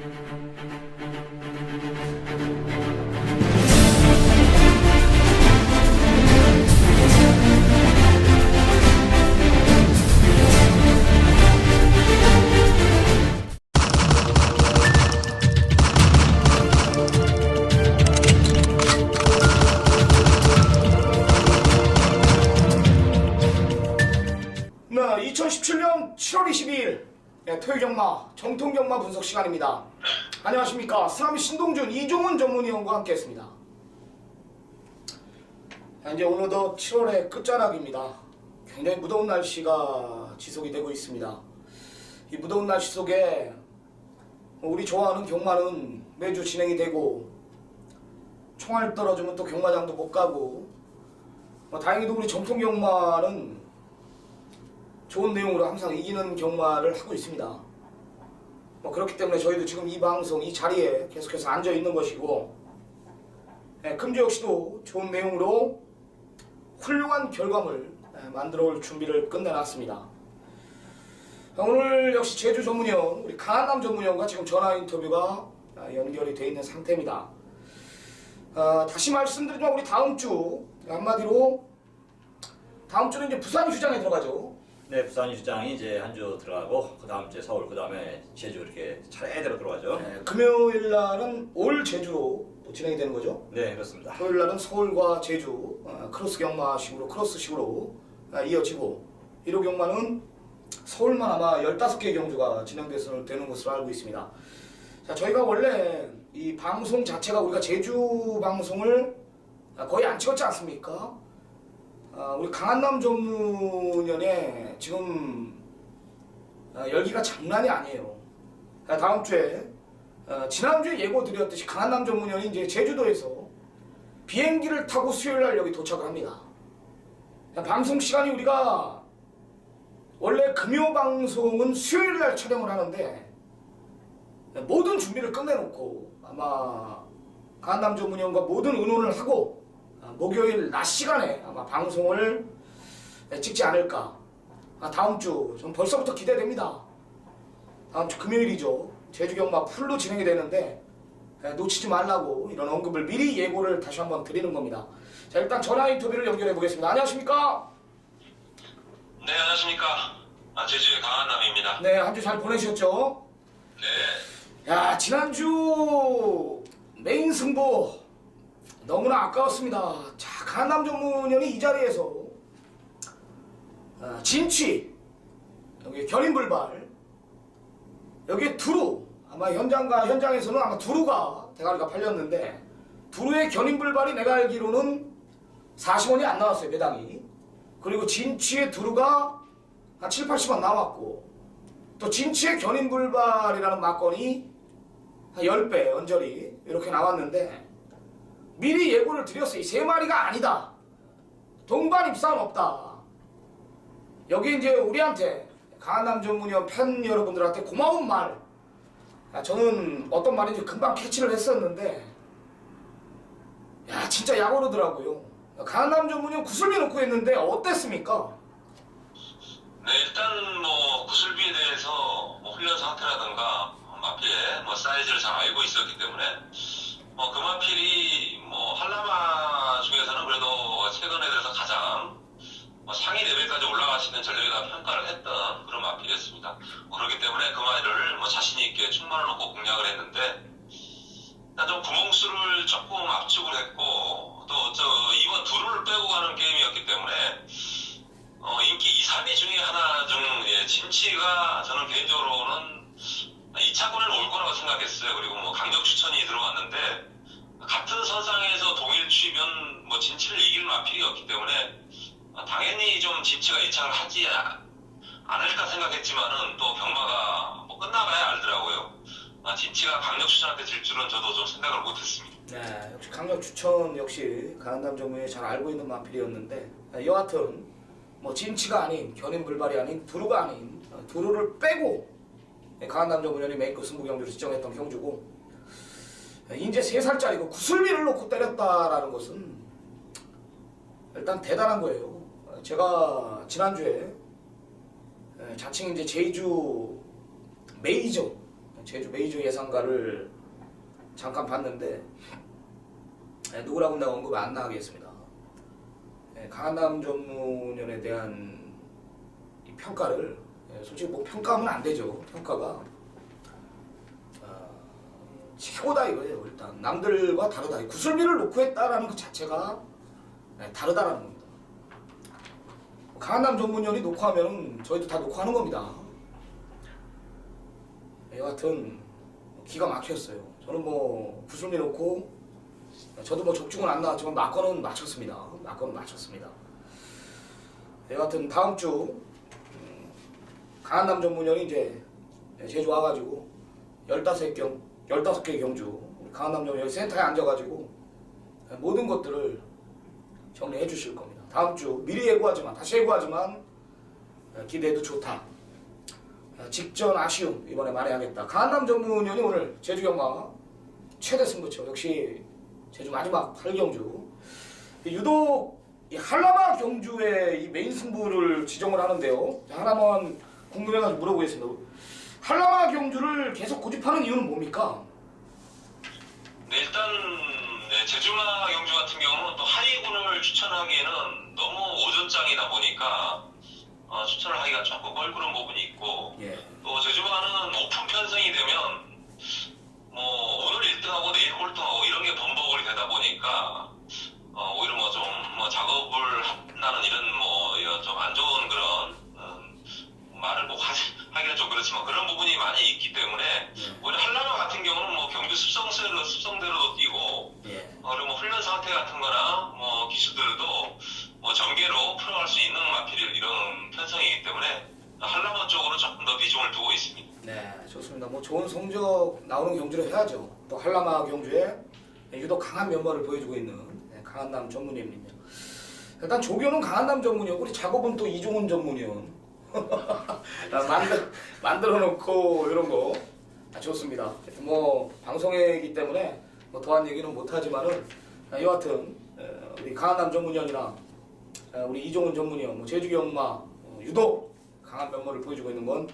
네, 2017년 7월 22일 토요경마 정통경마 분석 시간입니다. 안녕하십니까. 슬라미 신동준 이종훈 전문위원과 함께했습니다. 이제 오늘도 7월의 끝자락입니다. 굉장히 무더운 날씨가 지속이 되고 있습니다. 이 무더운 날씨 속에 우리 좋아하는 경마는 매주 진행이 되고, 총알 떨어지면 또 경마장도 못 가고, 다행히도 우리 정통경마는 좋은 내용으로 항상 이기는 경마를 하고 있습니다. 그렇기 때문에 저희도 지금 이 방송, 이 자리에 계속해서 앉아 있는 것이고, 금주 역시도 좋은 내용으로 훌륭한 결과물 만들어 올 준비를 끝내놨습니다. 오늘 역시 제주 전문위원, 우리 강한남 전문위원과 지금 전화 인터뷰가 연결이 되어 있는 상태입니다. 다시 말씀드리지만 우리 다음 주, 한마디로 다음 주는 이제 부산 휴장에 들어가죠. 네, 부산 휴장이 이제 한 주 들어가고, 그 다음 주에 서울, 그 다음에 제주 이렇게 차례대로 들어가죠. 네, 금요일 날은 올 제주로 진행이 되는 거죠. 네, 그렇습니다. 토요일 날은 서울과 제주 크로스 경마식으로, 크로스식으로 이어지고, 1호 경마는 서울만 아마 15개의 경주가 진행되는 것으로 알고 있습니다. 자, 저희가 원래 이 방송 자체가 우리가 제주 방송을 거의 안 찍었지 않습니까? 우리 강한남 전문위원의 지금 열기가 장난이 아니에요. 다음 주에 지난주에 예고 드렸듯이 강한남 전문위원이 이제 제주도에서 비행기를 타고 수요일 날 여기 도착을 합니다. 방송 시간이 우리가 원래 금요 방송은 수요일 날 촬영을 하는데, 모든 준비를 끝내놓고 아마 강한남 전문위원과 모든 의논을 하고 목요일 낮 시간에 아마 방송을 찍지 않을까. 다음 주 좀 벌써부터 기대됩니다. 다음 주 금요일이죠. 제주경마 풀로 진행이 되는데 놓치지 말라고 이런 언급을 미리 예고를 다시 한번 드리는 겁니다. 자, 일단 전화 인터뷰를 연결해 보겠습니다. 안녕하십니까? 네, 안녕하십니까. 제주의 강한남입니다. 네, 한 주 잘 보내셨죠? 네. 야, 지난주 메인 승부 너무나 아까웠습니다. 자, 강한남 전문위원이 이 자리에서 진취, 여기 견인불발, 여기 두루, 아마 현장에서는 아마 두루가 대가리가 팔렸는데, 두루의 견인불발이 내가 알기로는 40원이 안 나왔어요, 배당이. 그리고 진취의 두루가 한 7, 80원 나왔고, 또 진취의 견인불발이라는 막건이 한 10배 언저리 이렇게 나왔는데, 미리 예고를 드렸어요. 이 세 마리가 아니다. 동반 입상 없다. 여기 이제 우리한테, 강한남 전문위원 팬 여러분들한테 고마운 말, 저는 어떤 말인지 금방 캐치를 했었는데, 야, 진짜 약 오르더라고요. 강한남 전문위원 구슬비 놓고 했는데 어땠습니까? 네, 일단 구슬비에 대해서 훈련 상태라든가 마필의 사이즈를 잘 알고 있었기 때문에 그 마필이 한라마 중에서는 그래도 최근에 들어서 가장 상위 레벨까지 올라갈 수 있는 전력이다 평가를 했던 그런 마필이었습니다. 그렇기 때문에 그 말을 자신 있게 충만을 놓고 공략을 했는데, 일단 좀 구멍수를 조금 압축을 했고, 또 이번 두루를 빼고 가는 게임이었기 때문에 인기 2, 3위 중에 하나 중 진치가 저는 개인적으로는 2차권에는 올 거라고 생각했어요. 그리고 강력 추천이 들어왔는데, 같은 선상에서 동일 취면 진치를 이길 마필이었기 때문에 당연히 좀 진치가 2차를 하지 않을까 생각했지만은 또 경마가 끝나봐야 알더라고요. 진치가 강력 추천한테 질 줄은 저도 좀 생각을 못했습니다. 네, 역시 강력 추천 역시 강한남 전문위원이 잘 알고 있는 마필이었는데, 여하튼 진치가 아닌, 견인불발이 아닌, 두루가 아닌 두루를 빼고 강한남 전문위원이 메이커 승부 경주를 지정했던 경주고, 이제 3살짜리고 구슬비를 놓고 때렸다라는 것은 일단 대단한 거예요. 제가 지난주에 자칭 이제 제주 메이저 제주 메이저 예상가를 잠깐 봤는데 누구라고 내가 언급 안 나가겠습니다. 강한남 전문연에 대한 이 평가를 솔직히 뭐 평가하면 안 되죠. 평가가 최고다 이거예요. 일단 남들과 다르다. 구슬비를 놓고 했다라는 그 자체가 다르다라는 겁니다. 강한남 전문연이 놓고 하면은 저희도 다 놓고 하는 겁니다. 여하튼 기가 막혔어요. 저는 뭐 구슬비 놓고 저도 뭐 적중은 안 나왔지만 막건은 맞췄습니다. 막건은 맞췄습니다. 여하튼 다음 주 강한남 전문연이 이제 제주 와가지고 15개 경주 강한남 전문연 센터에 앉아가지고 모든 것들을 정리해 주실 겁니다. 다음 주 미리 예고하지만 다시 예고하지만 기대해도 좋다. 직전 아쉬움 이번에 만회하겠다. 강한남 전문연이 오늘 제주 경마 최대 승부처 역시 제주 마지막 8경주 유독 이 한라마 경주의 이 메인 승부를 지정을 하는데요. 하나만 궁금해가지고 물어보겠습니다. 한라마 경주를 계속 고집하는 이유는 뭡니까? 네, 일단 제주마 경주 같은 경우는 또 하이군을 추천하기에는 너무 오전장이다 보니까 추천을 하기가 조금 껄끄러운 부분이 있고 또 제주마는 오픈 편성이 되면 뭐 오늘 1등하고 내일 꼴등하고 이런 게 번복이 되다 보니까 오히려 뭐 좀 작업을 한다는 이런 뭐 좀 안 좋은 그런 말을 꼭 하기는 좀 그렇지만 그런 부분이 많이 있기 때문에 오히려 한라마 같은 경우는 뭐 경주 습성대로도 뛰고 그리고 뭐 훈련 상태 같은 거나 뭐 기수들도 뭐 전개로 풀어갈 수 있는 마필 이런 편성이기 때문에 한라마 쪽으로 조금 더 비중을 두고 있습니다. 네, 좋습니다. 뭐 좋은 성적 나오는 경주를 해야죠. 또 한라마 경주에 유독 강한 면모를 보여주고 있는 강한남 전문위원입니다. 일단 조교는 강한남 전문위원, 우리 작업은 또 이종훈 전문위원. 만들어 놓고 이런 거 좋습니다. 뭐 방송이기 때문에 뭐 더한 얘기는 못 하지만은 여하튼 우리 강한남 전문위원이나 우리 이종훈 전문위원, 뭐 제주 경마 유독 강한 면모를 보여주고 있는 건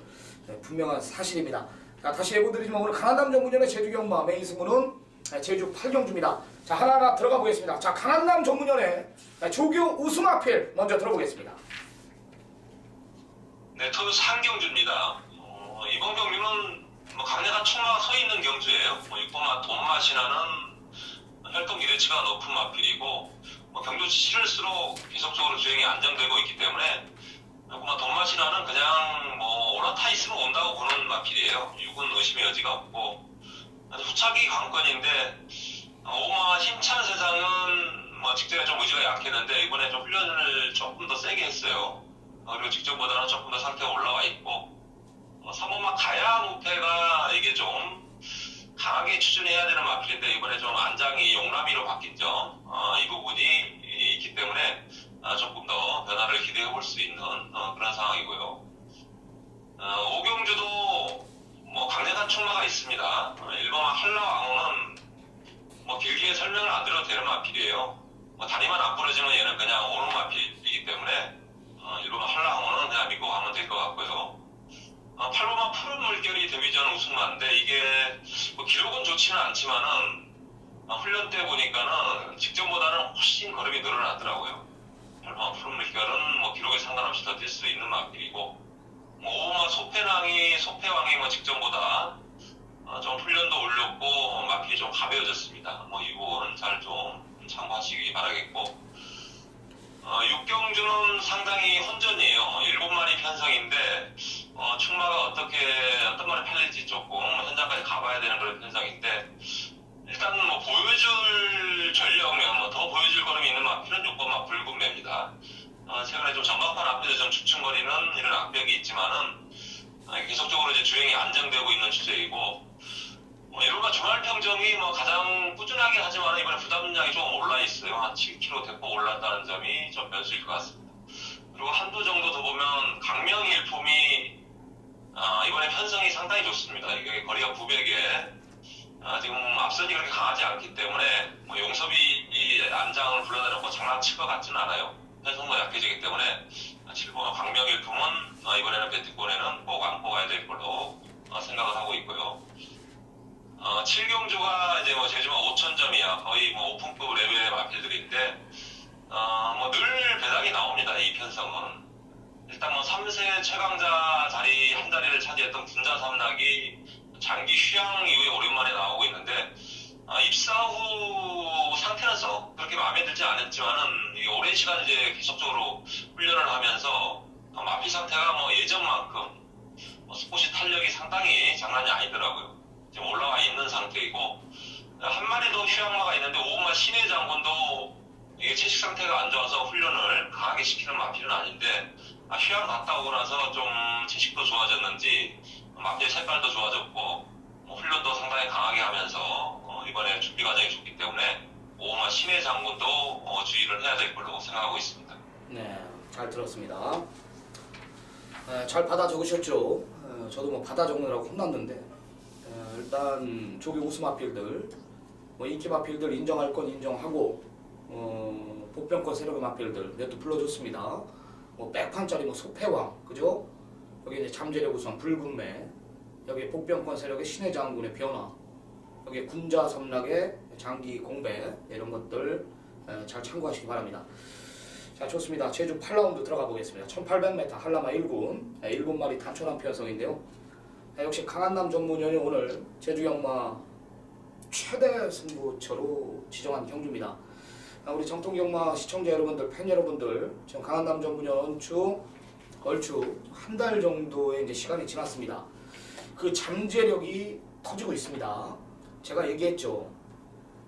분명한 사실입니다. 자, 다시 예고드리지만 오늘 강한남 전문위원의 제주 경마 메인 승부는 제주 8경주입니다. 자, 하나하나 들어가 보겠습니다. 자, 강한남 전문위원의 조교 우승 마필 먼저 들어보겠습니다. 네, 토요스 한경주입니다. 이번 경주는 뭐 강력한 총마가 서 있는 경주예요. 뭐 6번마 돈맛이 나는 활동 기대치가 높은 마필이고 뭐 경주 치를수록 계속적으로 주행이 안정되고 있기 때문에 뭐 돈맛이 나는 그냥 뭐 올라타 있으면 온다고 보는 마필이에요. 6은 의심의 여지가 없고 후차기 관건인데 5마 힘찬 세상은 뭐 직전에 좀 의지가 약했는데 이번에 좀 훈련을 조금 더 세게 했어요. 그리고 직전보다는 조금 더 상태가 올라와 있고 3번마 가야무패가 이게 좀 강하게 추진해야 되는 마필인데 이번에 좀 안장이 용라미로 바뀌죠. 이 부분이 있기 때문에 조금 더 변화를 기대해 볼 수 있는 그런 상황이고요. 5경주도 뭐 강력한 충마가 있습니다. 1번마 한라왕호는 뭐 길게 설명을 안 드려도 되는 마필이에요. 뭐 다리만 안 부러지면 얘는 그냥 오는 마필이기 때문에 1번마 한라왕호는 그냥 믿고 가면 될 것 같고요. 8번마 푸른 물결이 데뷔전 우승마인데 이게 뭐 기록은 좋지는 않지만은 훈련 때 보니까는 직전보다는 훨씬 걸음이 늘어났더라고요. 8번마 푸른 물결은 뭐 기록에 상관없이 더 뛸 수 있는 마필이고 5번마 소패왕이 뭐 직전보다 좀 훈련도 올렸고 마필이 좀 가벼워졌습니다. 뭐 이 부분은 잘 좀 참고하시기 바라겠고 6경주는 상당히 혼전이에요. 7마리 편성인데 충마가 어떤 말이 팔릴지 조금 현장까지 가봐야 되는 그런 편성인데 일단 뭐 보여줄 전력면 뭐 더 보여줄 걸음이 있는 마필은 6번마 붉은매입니다. 최근에 좀 전광판 앞에서 좀 주춤거리는 이런 악벽이 있지만은 계속적으로 이제 주행이 안정되고 있는 추세이고 일본과 주말 평정이 뭐 가장 꾸준하게 하지만 이번에 부담량이 좀 올라 있어요. 한 7kg 대폭 올랐다는 점이 좀 변수일 것 같습니다. 그리고 한두 정도 더 보면 강명일품이 이번에 편성이 상당히 좋습니다. 이게 거리가 900에 지금 앞선이 그렇게 강하지 않기 때문에 뭐 용섭이 이 안장을 불러내놓고 장난칠 것 같지는 않아요. 편성도 약해지기 때문에 7번마 강명일품은 이번에는 배트권에는 꼭 안고 가야 될 걸로 생각을 하고 있고요. 7경주가 이제 뭐 제주가 5,000점이야. 거의 뭐 오픈급 레벨의 마필들인데, 뭐 늘 배당이 나옵니다. 이 편성은. 일단 뭐 3세 최강자 자리 한 자리를 차지했던 군자 삼락이 장기 휴양 이후에 오랜만에 나오고 있는데, 입사 후 상태는 썩 그렇게 마음에 들지 않았지만은 이 오랜 시간 이제 계속적으로 훈련을 하면서 마피 상태가 뭐 예전만큼 스포시 탄력이 상당히 장난이 아니더라고요. 지금 올라와 있는 상태이고, 한 마리 더 휴양마가 있는데 오마 신의 장군도 이게 채식 상태가 안 좋아서 훈련을 강하게 시키는 마피는 아닌데, 휴양 갔다 오고 나서 좀 채식도 좋아졌는지 마피의 색깔도 좋아졌고 훈련도 상당히 강하게 하면서 이번에 준비 과정이 좋기 때문에 오마 신의 장군도 주의를 해야 될 걸로 생각하고 있습니다. 네, 잘 들었습니다. 잘 받아 적으셨죠? 저도 뭐 받아 적느라고 혼났는데, 일단 조기 우수 마필들, 뭐 인기 마필들 인정할 건 인정하고, 복병권 세력의 마필들 몇 도 불러줬습니다. 뭐 백판짜리 뭐 소패왕, 그죠? 여기 이제 잠재력 우선 붉은매, 여기 복병권 세력의 신의 장군의 변화, 여기 군자 삼락의 장기 공배, 이런 것들 잘 참고하시기 바랍니다. 자, 좋습니다. 제주 8라운드 들어가 보겠습니다. 1800m 한라마 1군, 7마리 단촐한 편성인데요. 역시 강한남 전문위원이 오늘 제주 경마 최대 승부처로 지정한 경주입니다. 우리 정통경마 시청자 여러분들, 팬 여러분들, 지금 강한남 전문위원 얼추 한 달 정도의 이제 시간이 지났습니다. 그 잠재력이 터지고 있습니다. 제가 얘기했죠.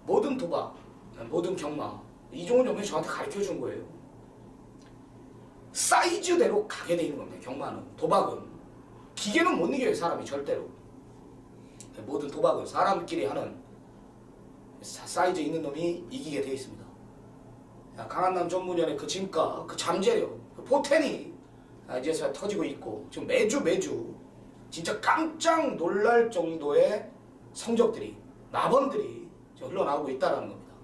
모든 도박, 모든 경마, 이종훈 전문이 저한테 가르쳐 준 거예요. 사이즈대로 가게 돼 있는 겁니다. 경마는, 도박은 기계는 못 이겨요. 사람이 절대로. 모든 도박은 사람끼리 하는 사이즈 있는 놈이 이기게 돼 있습니다. 강한남 전문위원의 그 진가, 그 잠재력, 그 포텐이 이제서야 터지고 있고, 지금 매주 진짜 깜짝 놀랄 정도의 성적들이, 마번들이 지금 흘러나오고 있다는 겁니다.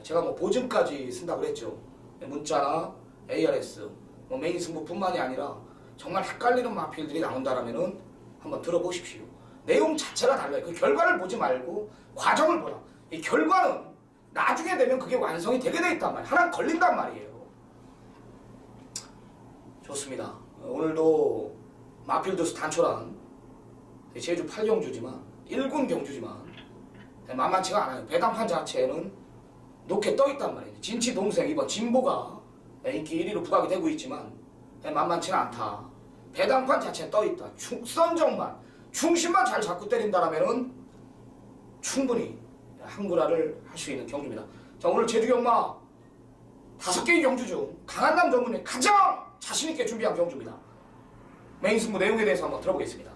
제가 뭐 보증까지 쓴다고 그랬죠. 문자나 ARS, 뭐 메인 승부뿐만이 아니라 정말 헷갈리는 마필들이 나온다라면은 한번 들어보십시오. 내용 자체가 달라요. 그 결과를 보지 말고 과정을 보라. 이 결과는 나중에 되면 그게 완성이 되게 돼 있단 말이에요. 하나 걸린단 말이에요. 좋습니다. 오늘도 마필드스 단촐한 제주 8경주지만 1군 경주지만 만만치가 않아요. 배당판 자체는 높게 떠 있단 말이에요. 진치 동생 이번 진보가 인기 1위로 부각이 되고 있지만 만만치는 않다. 배당판 자체는 떠 있다. 선정만, 중심만 잘 잡고 때린다라면은 충분히 한구라를 할 수 있는 경주입니다. 자, 오늘 제주 경마 5개의 경주 중 강한남 전문이 가장 자신있게 준비한 경주입니다. 메인 승부 내용에 대해서 한번 들어보겠습니다.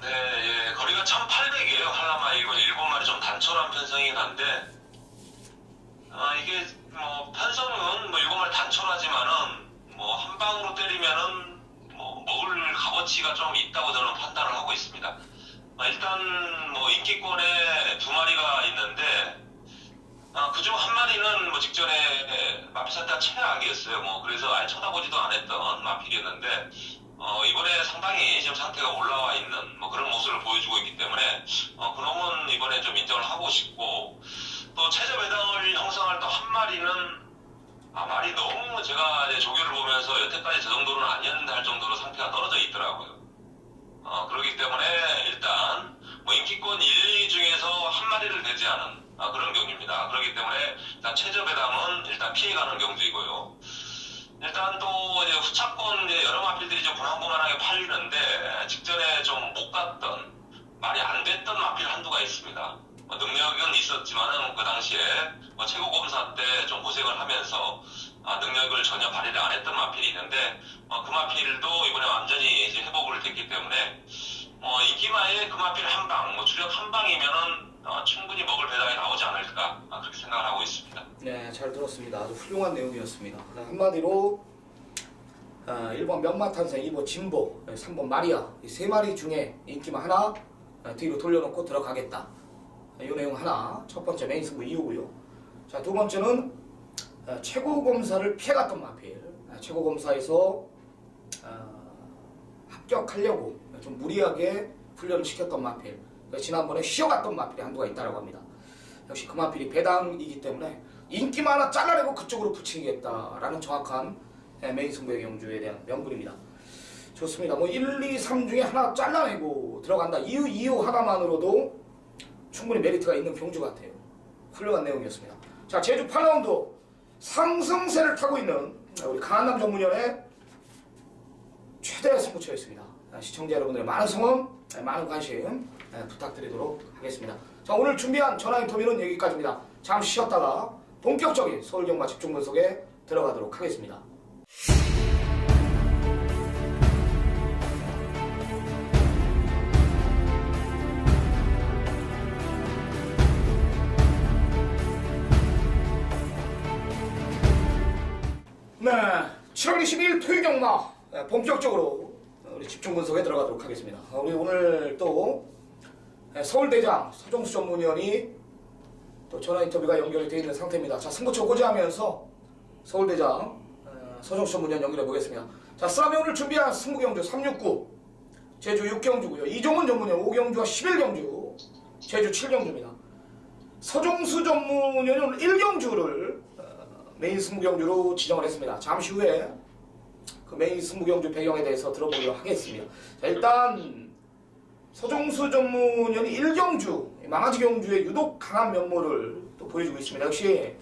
네, 예, 거리가 1800이에요. 한라마 이건 7마리 좀 단촐한 편성이긴 한데, 이게 뭐 편성은 뭐 7마리 단촐하지만은 뭐 한 방으로 때리면은 뭐 먹을 값어치가 좀 있다고 저는 판단을 하고 있습니다. 일단 뭐 인기권에 2마리가 있는데, 그중 한 마리는 뭐 직전에 마필 상태가 최악이었어요. 뭐 그래서 아예 쳐다보지도 않았던 마필이었는데, 이번에 상당히 지금 상태가 올라와 있는 뭐 그런 모습을 보여주고 있기 때문에 그놈은 이번에 좀 인정을 하고 싶고, 또 최저 배당을 형성할 또 한 마리는 말이 너무 제가 이제 조교를 보면서 여태까지 저 정도는 아니었는데 할 정도로 상태가 떨어져 있더라고요. 그렇기 때문에 일단 뭐 인기권 1, 2 중에서 한 마리를 배제하는 그런 경주입니다. 그렇기 때문에 일단 최저 배당은 일단 피해가는 경주이고요. 일단 또 이제 후차권 이제 여러 마필들이 좀 고만고만하게 팔리는데, 직전에 좀 못 갔던, 말이 안 됐던 마필 한두가 있습니다. 능력은 있었지만은 그 당시에 최고 검사 때 좀 고생을 하면서 능력을 전혀 발휘를 안 했던 마필이 있는데, 그 마필도 이번에 완전히 이제 회복을 됐기 때문에 인기마에 그 마필 한 방, 주력 한 방이면은 충분히 먹을 배당이 나오지 않을까, 그렇게 생각을 하고 있습니다. 네, 잘 들었습니다. 아주 훌륭한 내용이었습니다. 한마디로 1번 명마탄생, 2번 진보, 3번 마리아, 이 3마리 중에 인기만 하나 뒤로 돌려놓고 들어가겠다. 이 내용 하나, 첫 번째 메인 승부 이유고요. 자, 두 번째는 최고 검사를 피해갔던 마필. 최고 검사에서 합격하려고 좀 무리하게 훈련을 시켰던 마필, 지난번에 쉬어갔던 마필이 한두가 있다고 합니다. 역시 그 마필이 배당이기 때문에 인기만 하나 잘라내고 그쪽으로 붙이겠다라는 정확한 메인 승부의 경주에 대한 명분입니다. 좋습니다. 뭐 1, 2, 3 중에 하나 잘라내고 들어간다. 이유 하나만으로도 충분히 메리트가 있는 경주 같아요. 훌륭한 내용이었습니다. 자, 제주 8라운드 상승세를 타고 있는 우리 강한남 전문위원의 최대 승부처였습니다. 시청자 여러분들의 많은 성원, 많은 관심 부탁드리도록 하겠습니다. 자, 오늘 준비한 전화 인터뷰는 여기까지입니다. 잠시 쉬었다가 본격적인 서울경마 집중 분석에 들어가도록 하겠습니다. 네, 7월 22일 토요경마 본격적으로 우리 집중 분석에 들어가도록 하겠습니다. 우리 오늘 또 서울대장 서종수 전문위원이 또 전화 인터뷰가 연결이 되어 있는 상태입니다. 자, 승부처 고지하면서 서울대장 서종수 전문위원 연결해 보겠습니다. 자, 스라메 오늘 준비한 승부경주 369 제주 6경주고요. 이종훈 전문위원 5경주와 11경주 제주 7경주입니다. 서종수 전문위원은 오늘 1경주를 메인 승부경주로 지정을 했습니다. 잠시 후에 그 메인 승부경주 배경에 대해서 들어보도록 하겠습니다. 자, 일단 서종수 전문위원이 1경주 망아지 경주의 유독 강한 면모를 또 보여주고 있습니다. 역시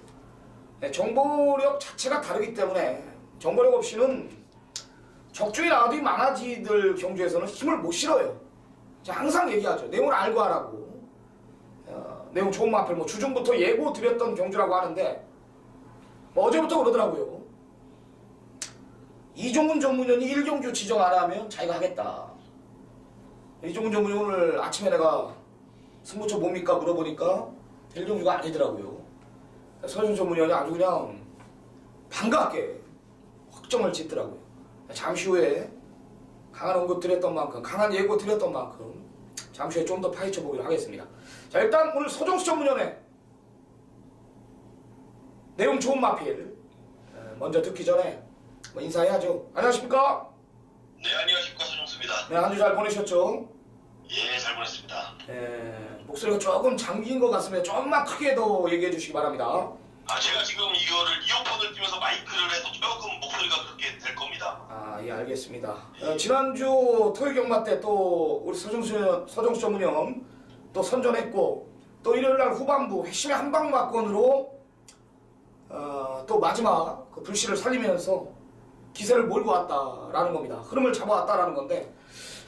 정보력 자체가 다르기 때문에 정보력 없이는 적중이 나와도 이 망아지들 경주에서는 힘을 못 실어요. 제가 항상 얘기하죠. 내용을 알고 하라고. 내용 좋은 마필 뭐 주중부터 예고 드렸던 경주라고 하는데 뭐 어제부터 그러더라고요. 이종훈 전문위원이 1경주 지정 안 하면 자기가 하겠다. 이종훈 전문위원 오늘 아침에 내가 승부처 뭡니까 물어보니까 1경주가 아니더라고요. 서준 전문위원이 아주 그냥 반갑게 확정을 짓더라고요. 잠시 후에 강한 언급 드렸던 만큼, 강한 예고 드렸던 만큼 잠시 후에 좀 더 파헤쳐 보기로 하겠습니다. 자, 일단 오늘 서종수 전문위원의 내용 좋은 마필 먼저 듣기 전에 뭐 인사해야죠. 안녕하십니까? 네, 안녕하십니까. 서종수입니다. 네, 한 주 잘 보내셨죠? 예, 잘 보냈습니다. 목소리가 조금 잠긴 것 같습니다. 조금만 크게 더 얘기해 주시기 바랍니다. 제가 지금 이거를 이어폰을 끼면서 마이크를 해서 조금 목소리가 그렇게 될 겁니다. 예, 알겠습니다. 지난주 토요경마 때 또 우리 서정수 전문위원 또 선전했고 또 일요일날 후반부 핵심의 한방마건으로 또 마지막 그 불씨를 살리면서 기세를 몰고 왔다라는 겁니다. 흐름을 잡아왔다라는 건데,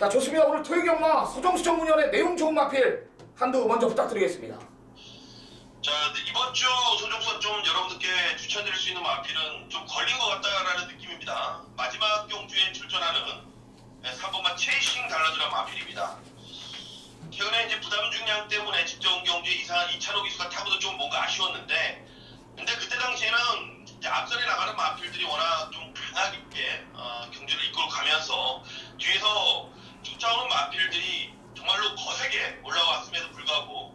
자, 좋습니다. 오늘 토요경마 서정수 전문위원의 내용 좋은 마필 한두 먼저 부탁드리겠습니다. 자, 이번 주 서종수가 좀 여러분들께 추천드릴 수 있는 마필은 좀 걸린 것 같다라는 느낌입니다. 마지막 경주에 출전하는 3번만 체이싱 달라드라 마필입니다. 최근에 이제 부담 중량 때문에 직접 온 경주에 이찬호 기수가 타고도 좀 뭔가 아쉬웠는데, 근데 그때 당시에는 이제 앞선에 나가는 마필들이 워낙 좀 강하게 경주를 이끌고 가면서 뒤에서 쫓아오는 마필들이 정말로 거세게 올라왔음에도 불구하고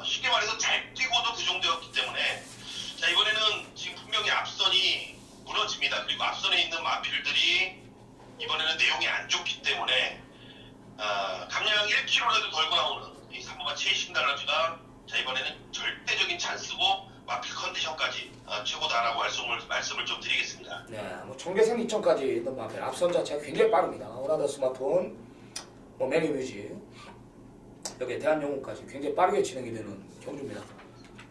쉽게 말해서 잘 뛰고도 그 정도였기 때문에, 자, 이번에는 지금 분명히 앞선이 무너집니다. 그리고 앞선에 있는 마필들이 이번에는 내용이 안 좋기 때문에 감량 1kg라도 걸고 나오는 이 3번마 체이싱 달라주가 자, 이번에는 절대적인 찬스고 마필 컨디션까지 최고다라고 말씀을 좀 드리겠습니다. 네, 뭐 청계산 이점까지 있는 마필 앞선 자체가 굉장히 빠릅니다. 오나더 스마트폰, 뭐 매니뮤직, 여기 대한영웅까지 굉장히 빠르게 진행이 되는 경주입니다.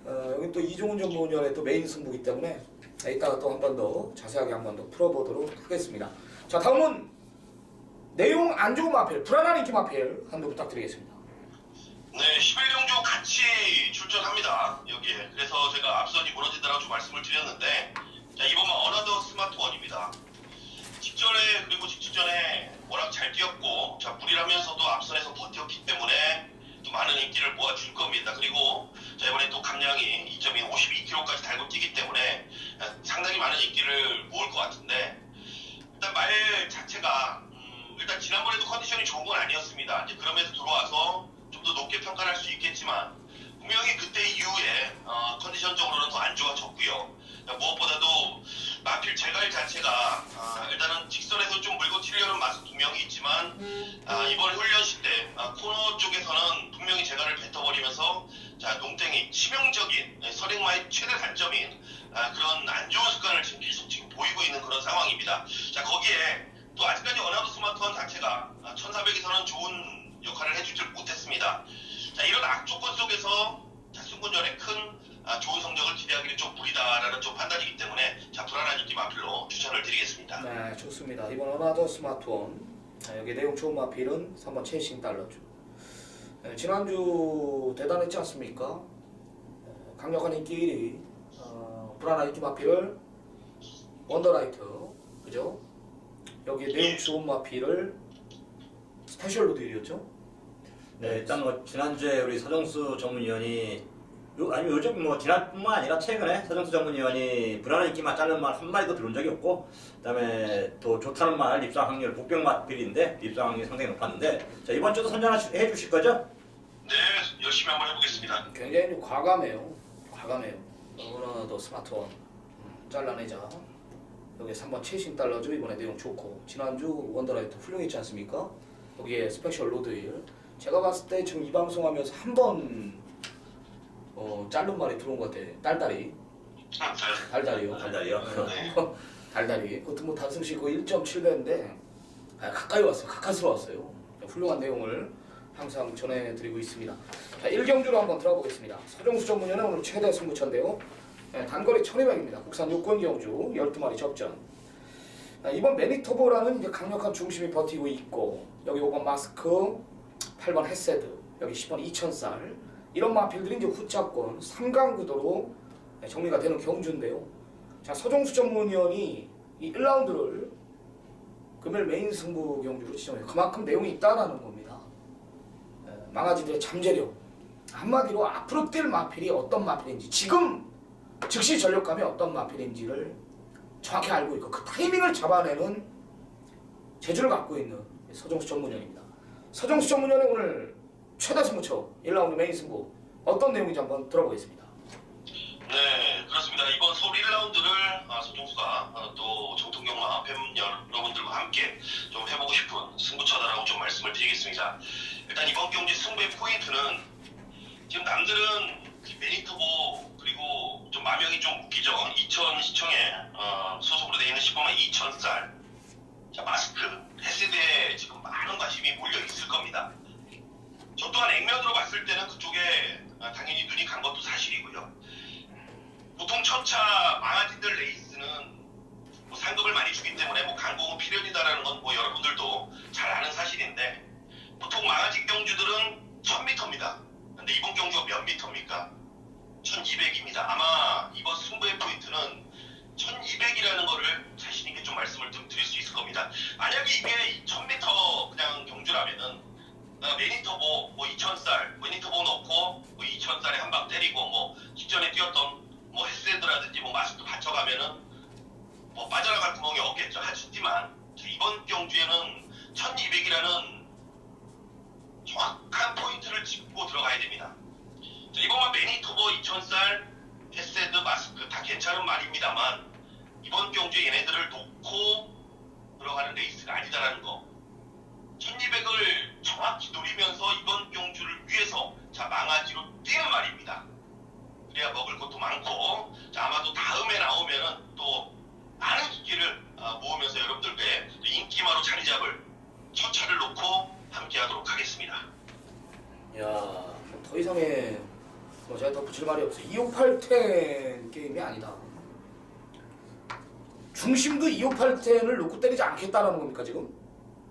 여기 또 이종훈 전문위원의 또 메인 승부이기 때문에 이따가 또 한 번 더 자세하게 한 번 더 풀어보도록 하겠습니다. 자, 다음은 내용 안 좋은 마필, 불안한 인기 마필 한번 부탁드리겠습니다. 네, 11경주 같이 출전합니다. 여기에. 그래서 제가 앞선이 무너진다라고 좀 말씀을 드렸는데, 자, 이번만 어나더 스마트원입니다. 직전에 그리고 직전에 워낙 잘 뛰었고, 자, 무리하면서도 앞선에서 버텼기 때문에 또 많은 인기를 모아줄 겁니다. 그리고 자, 이번에 또 감량이 2.2 52kg까지 달고 뛰기 때문에 상당히 많은 인기를 모을 것 같은데, 일단 말 자체가 일단 지난번에도 컨디션이 좋은 건 아니었습니다. 이제 그러면서 들어와서 좀 더 높게 평가를 할 수 있겠지만 분명히 그때 이후에 컨디션적으로는 더 안 좋아졌고요. 무엇보다도 마필 마필 제갈 자체가 일단은 직선에서 좀 물고 튀려는 마수 두 명이 있지만 이번 훈련시 때 코너 쪽에서는 분명히 제갈을 뱉어버리면서 자 농땡이 치명적인 선행마의 최대 단점인 그런 안 좋은 습관을 지금 계속 지금 보이고 있는 그런 상황입니다. 자 거기에 또 아직까지 어나더 스마트원 자체가 1400에서는 좋은 역할을 해주질 못했습니다. 자 이런 악조건 속에서 승군전에 큰 좋은 성적을 기대하기는 좀 무리다라는 좀 판단이기 때문에 자 불안한 인기 마필로 추천을 드리겠습니다. 네, 좋습니다. 이번 어나더 스마트원 여기 내용 좋은 마필은 3번 체이싱 달러주. 지난주 대단했지 않습니까? 강력한 인기 1위 불안한 인기 마필을 원더라이트 그죠? 여기 내용 좋은 마필을 스페셜 로드일이었죠? 네, 일단 뭐 지난주에 우리 서정수 전문위원이 아니 요즘 뭐 지난뿐만 아니라 최근에 서정수 전문위원이 불안한 인기만 자른 말 한마디도 들은 적이 없고 그다음에 또 좋다는 말 입상 확률 복병 마필인데 입상 확률이 상당히 높았는데 자 이번 주도 선전해 주실 거죠? 네, 열심히 한번 해보겠습니다. 굉장히 좀 과감해요. 어나더 스마트원 잘라내자. 여기 3번 체이싱 달러주 이번에 내용 좋고 지난주 원더라이트 훌륭했지 않습니까? 여기에 스페셜 로드일 제가 봤을 때 지금 이 방송하면서 한 번 자른 말이 들어온 것 같아. 달달이요. 달달이요. 달달이. 그것도 뭐 단승식 그 1.7배인데 가까이 왔어요. 가까스러웠어요. 훌륭한 내용을 항상 전해드리고 있습니다. 자, 1경주로 한번 들어가 보겠습니다. 서정수 전문위원회 오늘 최대 승부처인데요. 단거리 1200입니다. 국산 요권 경주 12마리 접전. 이번 매니토보라는 이제 강력한 중심이 버티고 있고 여기 5번 마스크, 8번 햇세드, 여기 10번 2000살 이런 마필들이 이제 후차권 3강 구도로 정리가 되는 경주인데요. 자, 서정수 전문위원이 이 1라운드를 금요일 메인 승부 경주로 지정해요. 그만큼 내용이 있다라는 겁니다. 망아지들의 잠재력 한마디로 앞으로 뛸 마필이 어떤 마필인지 지금 즉시 전력감이 어떤 마필인지를 정확히 알고 있고 그 타이밍을 잡아내는 재주를 갖고 있는 서정수 전문위원입니다. 서정수 전문위원의 오늘 최다 승부처 1라운드 메인 승부 어떤 내용인지 한번 들어보겠습니다. 네, 그렇습니다. 이번 서울 1라운드를 서정수가 또 정통경마 팬 여러분들과 함께 좀 해보고 싶은 승부처다라고 좀 말씀을 드리겠습니다. 일단 이번 경기 승부의 포인트는 지금 남들은 매니토보 그리고 좀 마명이 좀 웃기죠. 이천 시청에 소속으로 되어 있는 10번만 2000살 자 마스크 햇세대에 지금 많은 관심이 몰려 있을 겁니다. 저 또한 액면으로 봤을 때는 그쪽에 당연히 눈이 간 것도 사실이고요. 보통 첫차 망아진들 레이스는 뭐 상금을 많이 주기 때문에 뭐 강공은 필연이다라는 건 뭐 여러분들도 잘 아는 사실인데 보통 망아진 경주들은 1000m입니다. 근데 이번 경주가 몇 미터입니까? 1200입니다. 아마 이번 승부의 포인트는 1200이라는 거를 자신 있게 좀 말씀을 좀 드릴 수 있을 겁니다. 만약에 이게 1000m 그냥 경주라면은 매니터보 뭐 2000살 매니터보 넣고 뭐 2000살에 한 방 때리고 뭐 직전에 뛰었던 뭐 햇세드라든지 뭐 마스크 받쳐가면은 뭐 빠져나갈 구멍이 없겠죠. 하지만 이번 경주에는 1200이라는 정확한 포인트를 짚고 들어가야 됩니다. 이번만 매니토보 2000살 햇세드 마스크 다 괜찮은 말입니다만 이번 경주에 얘네들을 놓고 들어가는 레이스가 아니다라는 거 1200을 정확히 노리면서 이번 경주를 위해서 자 망아지로 뛰는 말입니다. 그래야 먹을 것도 많고 자 아마도 다음에 나오면은 또 많은 기기를 모으면서 여러분들께 인기마로 자리 잡을 첫 차를 놓고 함께 하도록 하겠습니다. 야, 더 이상의 뭐 제가 더 붙일 말이 없어요. 2580 게임이 아니다. 중심도 2580을 놓고 때리지 않겠다라는 겁니까 지금?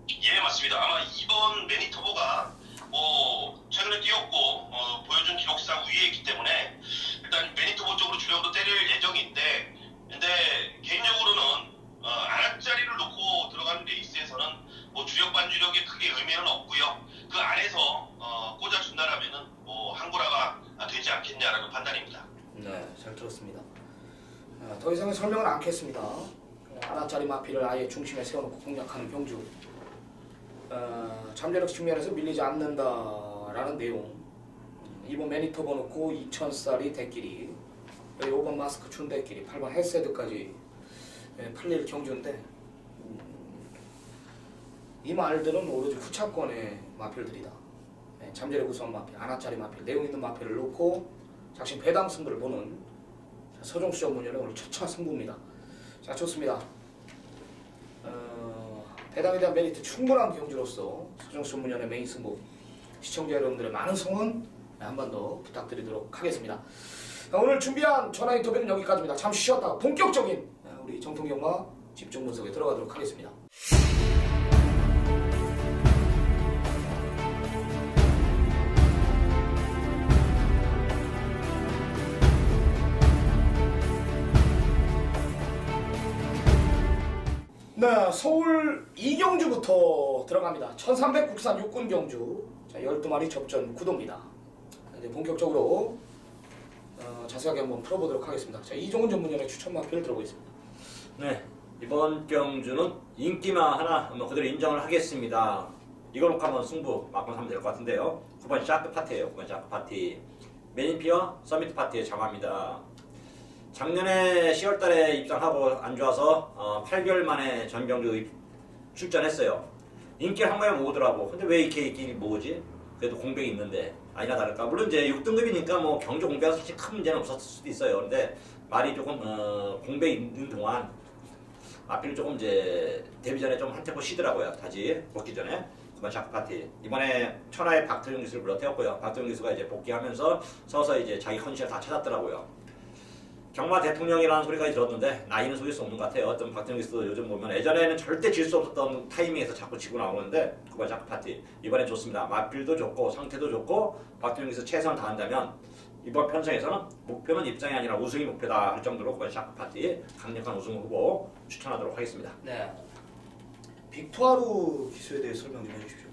예 맞습니다. 아마 이번 매니터보가 뭐 최근에 뛰었고 보여준 기록상 위에 있기 때문에 일단 매니터보 쪽으로 주력도 때릴 예정인데 근데 개인적으로는 안압자리를 놓고 들어가는 레이스에서는 뭐 주력 반주력에 크게 의미는 없고요. 그 안에서 꽂아준다라면은 뭐 항구라가 되지 않겠냐라는 판단입니다. 네, 잘 들었습니다. 더 이상의 설명은 않겠습니다. 하나짜리 마피를 아예 중심에 세워놓고 공략하는 경주. 잠재력 측면에서 밀리지 않는다라는 내용. 이번 매니터보 넣고 2000살이 대끼리, 여기 5번 마스크 춘대끼리, 8번 햇세드까지 팔릴 경주인데 이 말들은 오로지 후차권의 마필들이다. 잠재력 우수한 마필, 안하짜리 마필, 내용 있는 마필을 놓고 작심 배당 승부를 보는 서정수 전문위원회 오늘 첫차 승부입니다. 자, 좋습니다. 배당에 대한 메리트 충분한 경주로서 서정수 전문위원회 메인 승부 시청자 여러분들의 많은 성원 한 번 더 부탁드리도록 하겠습니다. 자, 오늘 준비한 전화 인터뷰는 여기까지입니다. 잠시 쉬었다가 본격적인 우리 정통경마 집중 분석에 들어가도록 하겠습니다. 네, 서울 이경주부터 들어갑니다. 1300 국산 육군 경주. 자, 12마리 접전 구도입니다. 이제 본격적으로 자세하게 한번 풀어보도록 하겠습니다. 자, 이종훈 전문위원의 추천 마필을 들어보겠습니다. 네, 이번 경주는 인기마 하나 그대로 인정을 하겠습니다. 이거 놓고 한번 승부 막판 하면 될 것 같은데요. 9번 샤크 파티예요. 9번 샤크 파티. 메인피어 서미트 파티의 장화입니다. 작년에 10월달에 입장하고 안 좋아서 8개월 만에 전경주 출전했어요. 인기를 한 번에 모으더라고. 근데 왜 이렇게 인기 모으지? 그래도 공백이 있는데 아니나 다를까. 물론 이제 6등급이니까 뭐 경주 공백은 사실 큰 문제는 없었을 수도 있어요. 근데 말이 조금 공백이 있는 동안 앞뒤를 조금 이제 데뷔 전에 좀 한 템포 쉬더라고요. 다시 복귀 전에. 그만 샤크 파티. 이번에 천하의 박태용 기수를 불러태웠고요. 박태용 기수가 이제 복귀하면서 서서 이제 자기 컨디션을 다 찾았더라고요. 경마 대통령이라는 소리까지 들었는데 나이는 속일 수 없는 것 같아요. 어떤 박태용 기수도 요즘 보면 예전에는 절대 질 수 없었던 타이밍에서 자꾸 지고 나오는데 그만 샤크 파티. 이번엔 좋습니다. 마필도 좋고 상태도 좋고 박태용 기수 최선을 다한다면 이번 편성에서는 목표는 입장이 아니라 우승이 목표다 할 정도로 그만 샤크 파티 강력한 우승 후보 추천하도록 하겠습니다. 네. 빅투아르 기수에 대해 설명 좀 해주십시오.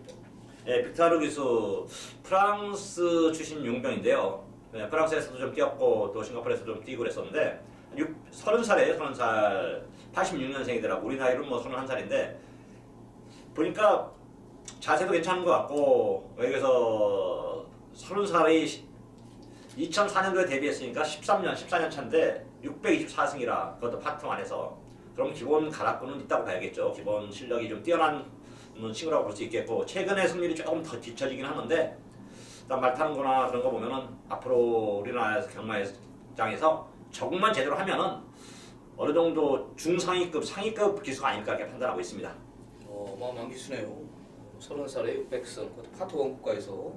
네, 빅투아르 기수 프랑스 출신 용병인데요. 네, 프랑스에서도 좀 뛰었고 또 싱가포르에서도 좀 뛰고 그랬었는데 30살이에요. 30살. 86년생이더라고. 우리 나이로는 뭐 31살인데 보니까 자세도 괜찮은 것 같고 여기서 30살이 2004년도에 데뷔했으니까 14년 차인데 624승이라 그것도 파트 안에서 그럼 기본 가락구는 있다고 봐야겠죠. 기본 실력이 좀 뛰어난 친구라고 볼 수 있겠고 최근에 승률이 조금 더 뒤처지긴 하는데 일단 말 타는 거나 그런 거 보면은 앞으로 우리나라 경마장에서 적응만 제대로 하면은 어느 정도 중상위급, 상위급 기수가 아닐까 이렇게 판단하고 있습니다. 어마어마한 기수네요. 30살에 600승, 그것도 파트 원국가에서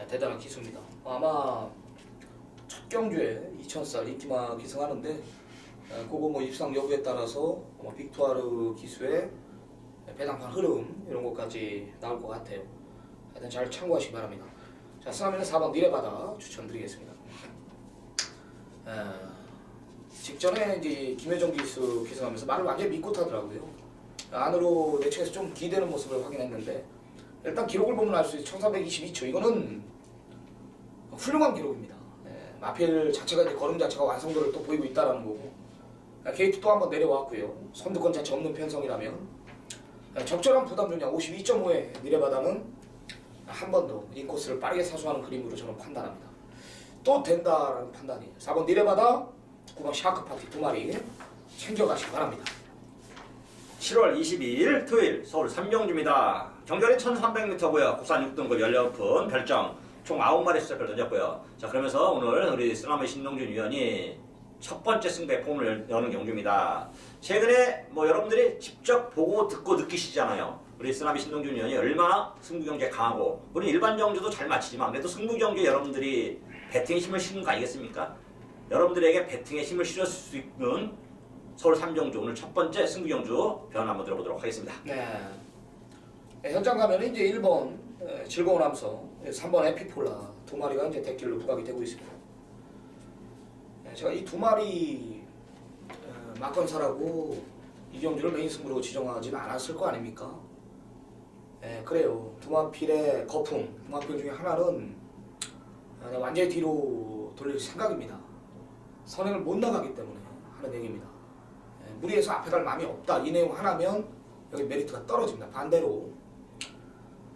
대단한 기수입니다. 아마 첫 경주에 2000살 인기마 기승하는데 그거 뭐 입상 여부에 따라서 빅투아르 기수의 배당판 흐름 이런 것까지 나올 것 같아요. 하여튼 잘 참고하시기 바랍니다. 자, 스나미는 4번 니레바다 추천드리겠습니다. 직전에 이제 김혜정 기수 기승하면서 말을 완전히 믿고 타더라고요. 안으로 내측에서 좀 기대는 모습을 확인했는데 일단 기록을 보면 알 수 있어요. 1322초 이거는 훌륭한 기록입니다. 마필 자체가 이제 걸음 자체가 완성도를 또 보이고 있다라는 거고 게이트 또 한번 내려왔고요. 선두권 자체 없는 편성이라면 적절한 부담 중량 52.5의 니레바다는 한 번 더 인코스를 빠르게 사수하는 그림으로 저는 판단합니다. 또 된다라는 판단이에요. 4번 니레바다, 9번 샤크 파티 두 마리 챙겨가시기 바랍니다. 7월 22일 토요일 서울 삼경주입니다. 경결이 1300m고요. 국산 6등급 열려오픈 별정 총 9마리 수작을 던졌고요. 자, 그러면서 오늘 우리 쓰나미 신동준 위원이 첫 번째 승부의 폼을 여는 경주입니다. 최근에 뭐 여러분들이 직접 보고 듣고 느끼시잖아요. 우리 쓰나미 신동준 위원이 얼마나 승부 경기에 강하고 물론 일반 경주도 잘 마치지만 그래도 승부 경기에 여러분들이 배팅의 힘을 실은 거 아니겠습니까? 여러분들에게 배팅의 힘을 실을 수 있는 서울 삼경주 오늘 첫 번째 승부 경주 변 한번 들어보도록 하겠습니다. 네. 현장 가면 이제 1번 즐거운 함성, 3번 에피폴라 두 마리가 이제 대길로 부각이 되고 있습니다. 제가 이 두 마리 막건사라고 이 경주를 메인 승부로 지정하지는 않았을 거 아닙니까? 그래요. 두 마필의 거품, 두 마필 중에 하나는 완전히 뒤로 돌릴 생각입니다. 선행을 못 나가기 때문에 하는 얘기입니다. 무리해서 앞에 갈 마음이 없다. 이 내용 하나면 여기 메리트가 떨어집니다. 반대로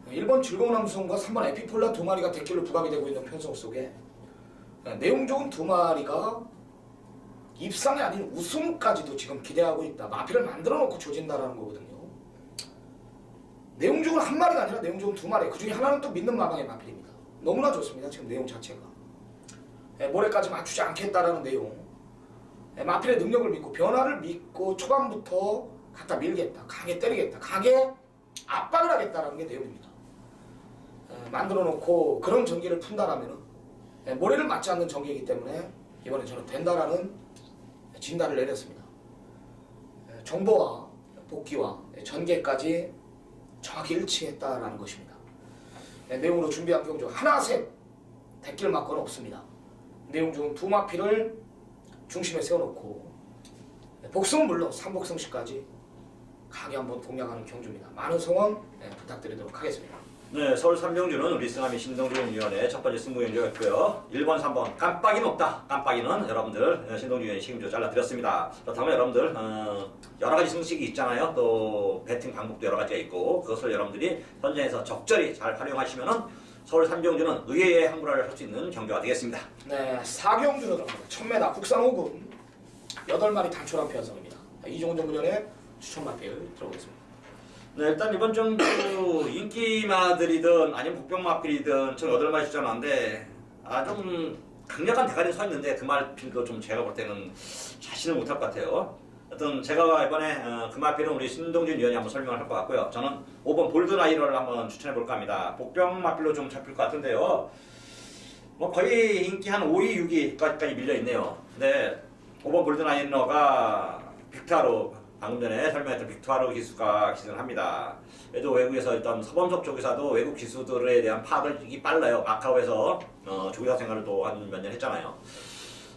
1번 즐거운 함성과 3번 에피폴라 두 마리가 대길로 부각이 되고 있는 편성 속에 내용 좋은 두 마리가 입상이 아닌 우승까지도 지금 기대하고 있다. 마피를 만들어 놓고 조진다라는 거거든요. 내용적으로 한 마리가 아니라 내용적으로 두 마리. 그 중에 하나는 또 믿는 마방의 마필입니다. 너무나 좋습니다. 지금 내용 자체가. 모레까지 맞추지 않겠다라는 내용. 마필의 능력을 믿고 변화를 믿고 초반부터 갖다 밀겠다. 강하게 때리겠다. 강하게 압박을 하겠다라는 게 내용입니다. 만들어 놓고 그런 전기를 푼다라면은 모래를 맞지 않는 전기이기 때문에 이번에 저는 된다라는 진단을 내렸습니다. 정보와 복귀와 전개까지 정확히 일치했다라는 것입니다. 내용으로 준비한 경주 하나 셋 대길 맞거나 없습니다. 내용 중 두 마피를 중심에 세워놓고 복승은 물론 3복승시까지 강하게 한번 공략하는 경주입니다. 많은 성원 부탁드리도록 하겠습니다. 네, 서울 삼병주는 우리 승함이 신동준 위원의 첫 번째 승부 경주였고요. 1번, 3번 깜빡이는 없다. 깜빡이는 여러분들 신동준 위원이 책임져 잘라드렸습니다. 그렇다면 여러분들 여러 가지 승식이 있잖아요. 또 배팅 방법도 여러 가지가 있고 그것을 여러분들이 현장에서 적절히 잘 활용하시면은 서울 삼병주는 의외의 항구를 할 수 있는 경주가 되겠습니다. 네, 4경주로 들어갑니다. 1000m 국산 5군 8마리 단촐한 편성입니다. 이종훈 전문위원의 추천 마필 들어보겠습니다. 네, 일단 이번 정도 인기마들이든 아니면 복병마필이든 전 8마리 추천하는데 좀 강력한 대가리 서 있는데 그 마필도 좀 제가 볼 때는 자신을 못할 것 같아요. 하여튼 제가 이번에 그 마필은 우리 신동준 위원이 한번 설명을 할 것 같고요. 저는 5번 볼드나이너를 한번 추천해 볼까 합니다. 복병마필로 좀 잡힐 것 같은데요. 뭐 거의 인기 한 5위, 6위까지 밀려 있네요. 근데 5번 볼드나이너가 빅타로 방금 전에 설명했던 빅투아르 기수가 기승을 합니다. 그래도 외국에서 일단 서범석 조교사도 외국 기수들에 대한 파악이 빨라요. 마카오에서 조교사 생활을 또 한 몇 년 했잖아요.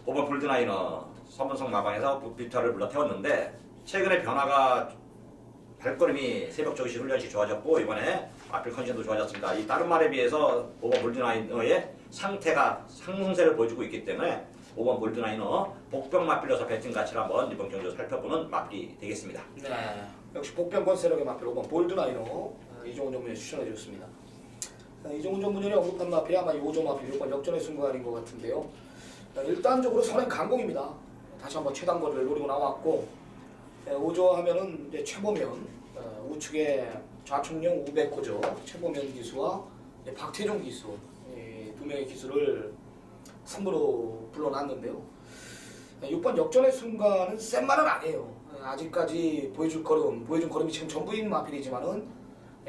5번 볼드나이너 서범석 마방에서 빅투아르를 물러 태웠는데 최근에 변화가 발걸음이 새벽 조기시 훈련시 좋아졌고 이번에 마필 컨디션도 좋아졌습니다. 이 다른 말에 비해서 5번 볼드나이너의 상태가 상승세를 보여주고 있기 때문에 5번 볼드나이너 복병 마필로서 배팅 가치를 한번 이번 경주 살펴보는 마필이 되겠습니다. 네, 역시 복병권 세력의 마필 5번 볼드나이너 이종훈 전문위원이 추천해 주셨습니다. 이종훈 전문위원이 언급한 마필이 아마 5조 마필 6번 역전의 순간인 것 같은데요. 일단적으로 선행 강공입니다. 다시 한번 최단거리를 노리고 나왔고 5조 하면은 이제 최보면 우측에 좌측용 500호죠. 최보면 기수와 박태종 기수 두 명의 기수를 3부로 불러놨는데요. 6번 역전의 순간은 센 말은 아니에요. 아직까지 보여준 걸음이 지금 전부인 마필이지만은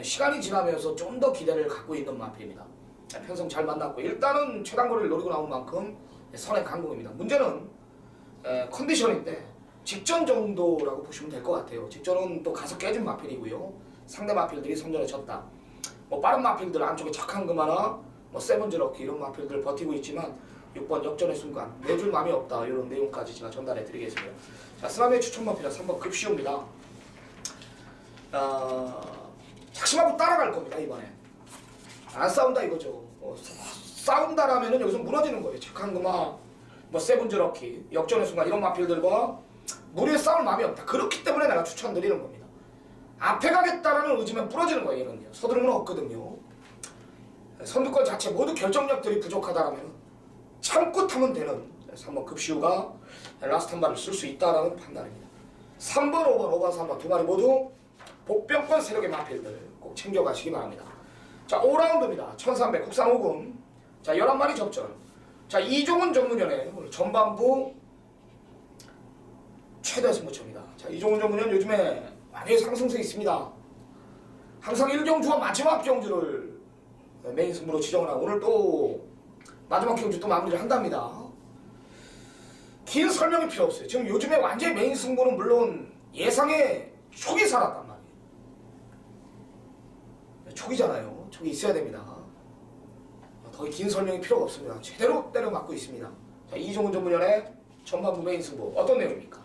시간이 지나면서 좀 더 기대를 갖고 있는 마필입니다. 편성 잘 만났고 일단은 최단거리를 노리고 나온 만큼 선의 강공입니다. 문제는 컨디션인데 직전 정도라고 보시면 될 것 같아요. 직전은 또 가서 깨진 마필이고요. 상대 마필들이 선전에 졌다. 뭐 빠른 마필들 안쪽에 착한 금하나 뭐 세븐즈럭키 이런 마필들 버티고 있지만 6번 역전의 순간 내줄 마음이 없다 이런 내용까지 제가 전달해 드리겠습니다. 자, 스람의 추천 마필은 3번 급시옵니다. 작심하고 따라갈 겁니다. 이번에 안 싸운다 이거죠. 싸운다라면은 여기서 무너지는 거예요. 착한 금화 뭐 세븐즈럭키 역전의 순간 이런 마필들과 무리에 싸울 마음이 없다. 그렇기 때문에 내가 추천드리는 겁니다. 앞에 가겠다라는 의지면 부러지는 거예요. 이런요. 서두르면 없거든요. 선두권 자체 모두 결정력들이 부족하다라면 참고 타면 되는 3번 급시우가 라스트 한 발을 쓸 수 있다라는 판단입니다. 3번, 5번, 3번 두 마리 모두 복병권 세력의 마필들 꼭 챙겨가시기 바랍니다. 자, 5라운드입니다. 1300 국산 5군. 자, 11마리 접전. 자, 이종훈 전문위원의 오늘 전반부 최대 승부처입니다. 자, 이종훈 전문위원 요즘에 많이 상승세 있습니다. 항상 1경주와 마지막 경주를 메인 승부로 지정을 하고 오늘 또 마지막 경주 또 마무리를 한답니다. 긴 설명이 필요 없어요. 지금 요즘에 완전히 메인 승부는 물론 예상의 촉이 살았단 말이에요. 촉이잖아요. 촉이 있어야 됩니다. 더 긴 설명이 필요가 없습니다. 제대로 때려 맞고 있습니다. 자, 이종훈 전문위원의 전반부 메인 승부 어떤 내용입니까?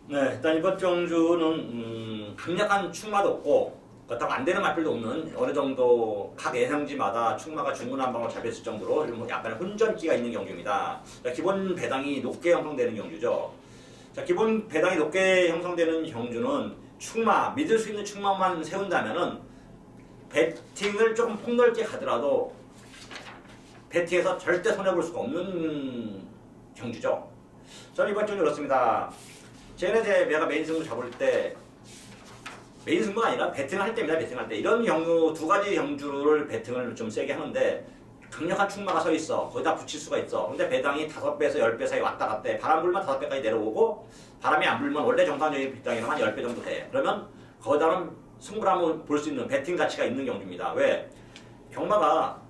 네, 일단 이번 경주는 강력한 축마도 없고 그렇다고 안 되는 마필도 없는 어느 정도 각 예상지마다 축마가 중구난방으로 잡혔을 정도로 좀 약간의 혼전기가 있는 경주입니다. 자, 기본 배당이 높게 형성되는 경주죠. 자, 기본 배당이 높게 형성되는 경주는 축마, 믿을 수 있는 축마만 세운다면은 배팅을 조금 폭넓게 가더라도 배팅에서 절대 손해볼 수가 없는 경주죠. 저는 이번 주 그렇습니다. 쟤네 내가 메인 승부 잡을 때 메인 승부가 아니라 배팅을 할 때입니다. 배팅할 때 이런 경우 두 가지 경주를 배팅을 좀 세게 하는데 강력한 충마가 서 있어. 거기다 붙일 수가 있어. 근데 배당이 5배에서 10배 사이 왔다 갔다 해. 바람 불면 5배까지 내려오고 바람이 안 불면 원래 정상적인 배당이면 한 10배 정도 돼. 그러면 거기다는 승부를 한번 볼 수 있는 배팅 가치가 있는 경주입니다. 왜? 경마가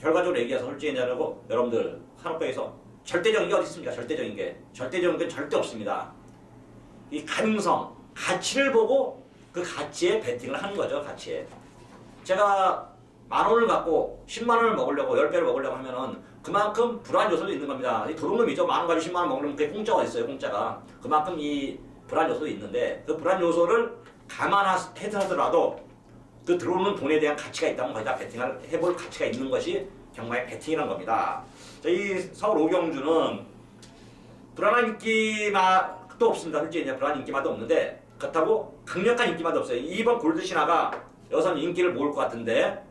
결과적으로 얘기해서 솔직히 얘기하고 여러분들 산업계에서 절대적인 게 어디 있습니까? 절대적인 게. 절대적인 게 절대 없습니다. 이 가능성, 가치를 보고 그 가치에 배팅을 하는 거죠. 가치에. 제가 10,000원을 갖고 10만 원을 먹으려고 10배를 먹으려고 하면은 그만큼 불안 요소도 있는 겁니다. 이 도둑놈이죠. 10,000원 가지고 10만 원 먹으려면 그게 공짜가 있어요. 공짜가. 그만큼 이 불안 요소도 있는데 그 불안 요소를 감안해서라도 그 들어오는 돈에 대한 가치가 있다면 거기다 배팅을 해볼 가치가 있는 것이 경마의 배팅이라는 겁니다. 자, 이 서울 오경주는 불안한 인기만도 없습니다. 솔직히 불안한 인기만도 없는데 그렇다고 강력한 인기만도 없어요. 이번 골드신화가 여선 인기를 모을 것 같은데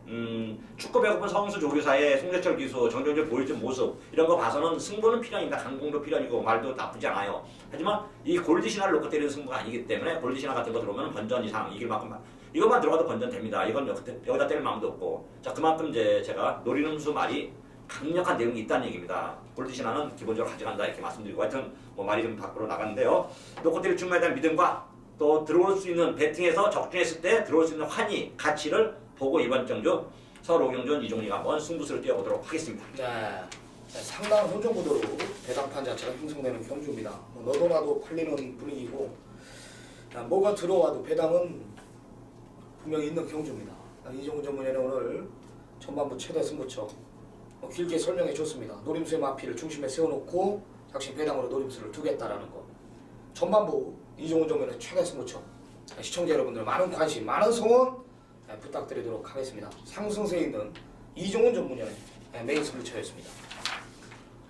축구 배고픈 성수 조교사의 송재철 기수, 정정재 보여준 모습 이런 거 봐서는 승부는 필연입니다. 강공도 필연이고 말도 나쁘지 않아요. 하지만 이 골드신화를 놓고 때리는 승부가 아니기 때문에 골드신화 같은 거 들어오면 번전 이상 이길 만큼 이것만 들어가도 번전 됩니다. 이건 여기다 때릴 마음도 없고 자 그만큼 이제 제가 노리는 수 말이 강력한 내용이 있다는 얘기입니다. 골드신화는 기본적으로 가져간다 이렇게 말씀드리고 하여튼 뭐 말이 좀 밖으로 나갔는데요. 놓고 때릴 충마에 대한 믿음과 또 들어올 수 있는 배팅에서 적중했을 때 들어올 수 있는 환희, 가치를 보고 이번 경주 서울 오경주는 이종리가 한번 승부수를 띄워보도록 하겠습니다. 네. 상당한 혼종 구도로 배당판 자체가 형성되는 경주입니다. 뭐 너도 나도 팔리는 분위기고 뭐가 들어와도 배당은 분명히 있는 경주입니다. 이종훈 전문위원은 오늘 전반부 최대 승부처 길게 설명해 줬습니다. 노림수의 마피를 중심에 세워놓고 작심 배당으로 노림수를 두겠다라는 거. 전반부 이종훈 전문위원의 최대 승부처 시청자 여러분들 많은 관심, 많은 성원 부탁드리도록 하겠습니다. 상승세에 있는 이종훈 전문위원의 메인 승부처였습니다.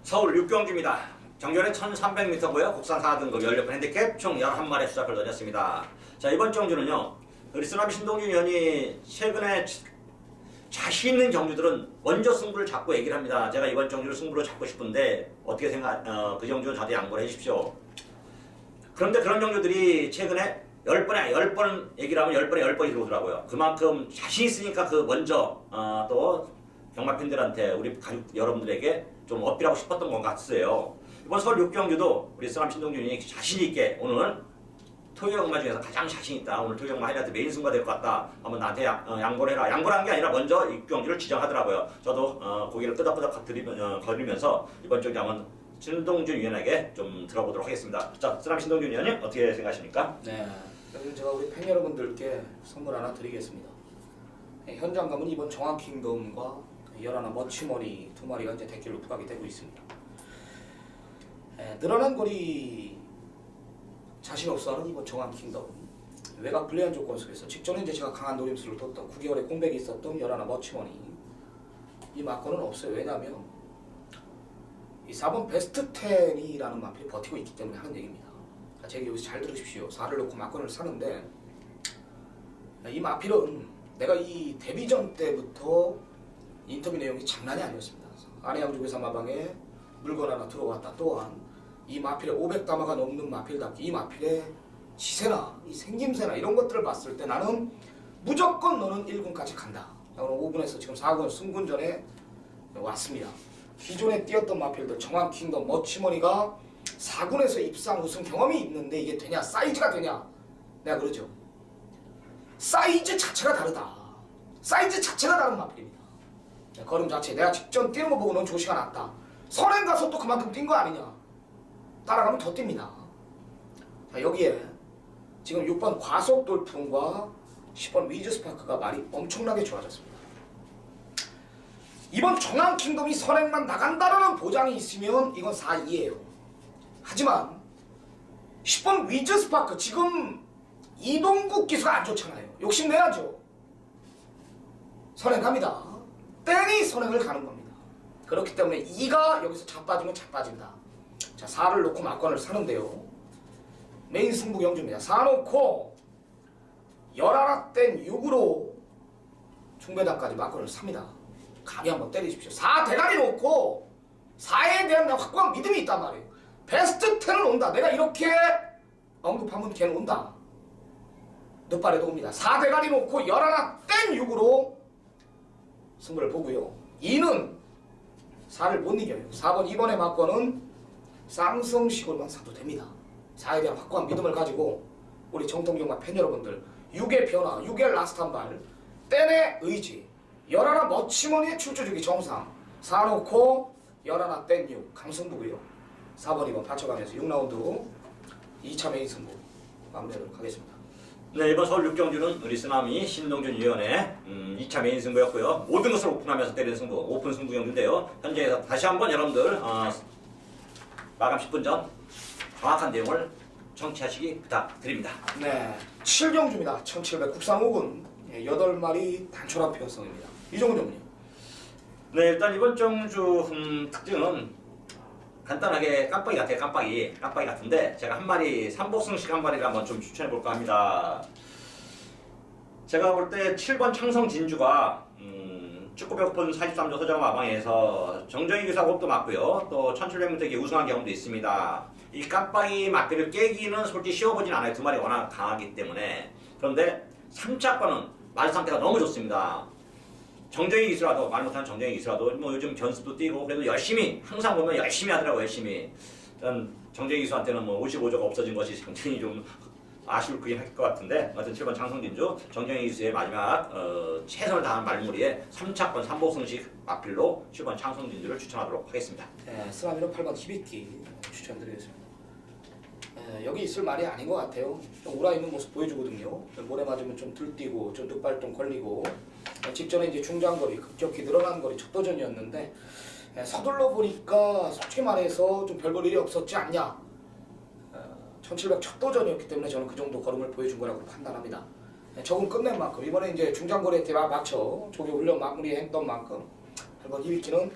서울 6경주입니다. 정결의 1300m고요. 국산 4등급 16번 핸디캡 총 11마리 수작을 넣었습니다. 자 이번 경주는요. 우리 쓰나미 신동준 위원이 최근에 자신 있는 경주들은 먼저 승부를 잡고 얘기를 합니다. 제가 이번 경주를 승부로 잡고 싶은데 어떻게 그 경주는 저한테 양보를 해주십시오. 그런데 그런 경주들이 최근에 10번 얘기를 하면 10번에 10번이 들어오더라고요. 그만큼 자신 있으니까 그 먼저 또 경마팬들한테 우리 가족 여러분들에게 좀 어필하고 싶었던 것 같았어요. 이번 서울 6경주도 우리 쓰나미 신동준이 자신 있게 오늘 토요 경마 중에서 가장 자신 있다. 오늘 토요 경마 하이라이트 메인 승부가 될 것 같다. 한번 나한테 양보를 해라. 양보를 한 게 아니라 먼저 6경주를 지정하더라고요. 저도 고개를 끄덕끄덕 거리면서 이번 경주 한번 신동준 위원에게 좀 들어보도록 하겠습니다. 자, 쓰나미 신동준 위원님 어떻게 생각하십니까? 네, 그래서 제가 우리 팬 여러분들께 선물 하나 드리겠습니다. 현장 가면 이번 정한킹덤과 11 머치머리 2마리가 이제 대결로 부각이 되고 있습니다. 늘어난 거리 자신 없어하는 이번 정한킹덤 외곽 불리한 조건 속에서 직전에 이제 제가 강한 노림수를 뒀던 9개월의 공백이 있었던 11 머치머리 이 막건은 없어요. 왜냐하면 이 4번 베스트 10이라는 마필이 버티고 있기 때문에 하는 얘기입니다. 제가 여기서 잘 들으십시오. 4를 놓고 막건을 사는데 이 마필은 내가 이 데뷔전 때부터 인터뷰 내용이 장난이 아니었습니다. 안해양조교사 마방에 물건 하나 들어왔다. 또한 이 마필의 500다마가 넘는 마필답게 이 마필의 시세나 이 생김새나 이런 것들을 봤을 때 나는 무조건 너는 1군까지 간다. 오늘 5군에서 지금 4군 승군전에 왔습니다. 기존에 뛰었던 마필들 정한킹덤 머치머니가 4군에서 입상 우승 경험이 있는데 이게 되냐? 사이즈가 되냐? 내가 그러죠. 사이즈 자체가 다르다. 사이즈 자체가 다른 마필입니다. 걸음 자체 내가 직전 뛰는 거 보고 넌 조시가 났다. 선행 가서 또 그만큼 뛴 거 아니냐? 따라가면 더 뜁니다. 자, 여기에 지금 6번 과속 돌풍과 10번 위즈스파크가 말이 엄청나게 좋아졌습니다. 이번 정한킹덤이 선행만 나간다라는 보장이 있으면 이건 4-2예요. 하지만 10번 위즈스파크 지금 이동국 기수가 안 좋잖아요. 욕심내야죠. 선행 갑니다. 땡이 선행을 가는 겁니다. 그렇기 때문에 2가 여기서 자빠지면 자빠진다. 자, 4를 놓고 막건을 사는데요. 메인 승부 경주입니다. 4 놓고 11 땐 6으로 중배당까지 막건을 삽니다. 감히 한번 때리십시오. 4 대가리 놓고 4에 대한 확고한 믿음이 있단 말이에요. 베스트 10을 온다. 내가 이렇게 언급하면 걔는 온다. 늦발에도 옵니다. 4대가리 놓고 11 땡 6으로 승부를 보고요. 2는 4를 못 이겨요. 4번 2번의 막권은 쌍성식으로만 사도 됩니다. 4에 대한 확고한 믿음을 가지고 우리 정통경마 팬 여러분들 6의 변화, 6의 라스트 한발, 땡의 의지, 11 멋치머니의 출조주기 정상 4 놓고 11 땡 6 강승부고요. 4번 2번 받쳐가면서 6라운드 2차 메인 승부 마무리하도록 하겠습니다. 네, 이번 서울 6경주는 우리 쓰나미 신동준 위원의 2차 메인 승부였고요. 모든 것을 오픈하면서 때리는 승부, 오픈 승부 경주인데요. 현재에서 다시 한번 여러분들 마감 10분 전 정확한 내용을 청취하시기 부탁드립니다. 네, 7경주입니다. 1700 국산 5군 8마리 단촐한 편성입니다. 이종훈 전문님. 네, 일단 이번 경주 특징은 간단하게 깜빡이 같아요. 깜빡이 같은데 제가 한 마리 삼복승식 한 마리를 한번 좀 추천해 볼까 합니다. 제가 볼 때 7번 창성 진주가 축구 배고픈 43조 서정 마방에서 정정희 교사 호흡도 맞고요. 또 1700m기 우승한 경험도 있습니다. 이 깜빡이 맞기를 깨기는 솔직히 쉬워보진 않아요. 두 마리 워낙 강하기 때문에. 그런데 3차권은 말 상태가 너무 좋습니다. 정정희 기수라도, 말 못하는 정정희 기수라도 뭐 요즘 견습도 뛰고 그래도 열심히, 항상 보면 열심히 하더라고요. 열심히. 일단 정정희 기수한테는 뭐 55조가 없어진 것이 굉장히 좀 아쉬울 것 같은데, 하여튼 7번 창성진주 정정희 기수의 마지막 최선을 다한 말무리에 3차권 3복승식 마필로 7번 창성진주를 추천하도록 하겠습니다. 네, 쓰나미는 8번 히비키 추천드리겠습니다. 여기 있을 말이 아닌 것 같아요. 좀 우라있는 모습 보여주거든요. 모래 맞으면 좀 들뛰고 좀 늑발동 걸리고 직전에 이제 중장거리 급격히 늘어난 거리 첫 도전이었는데 서둘러 보니까 솔직히 말해서 좀 별볼 일이 없었지 않냐. 1700 첫 도전이었기 때문에 저는 그 정도 걸음을 보여준 거라고 판단합니다. 적응 끝낸 만큼 이번에 이제 중장거리에 맞춰 조기 훈련 마무리했던 만큼 8번 히비키는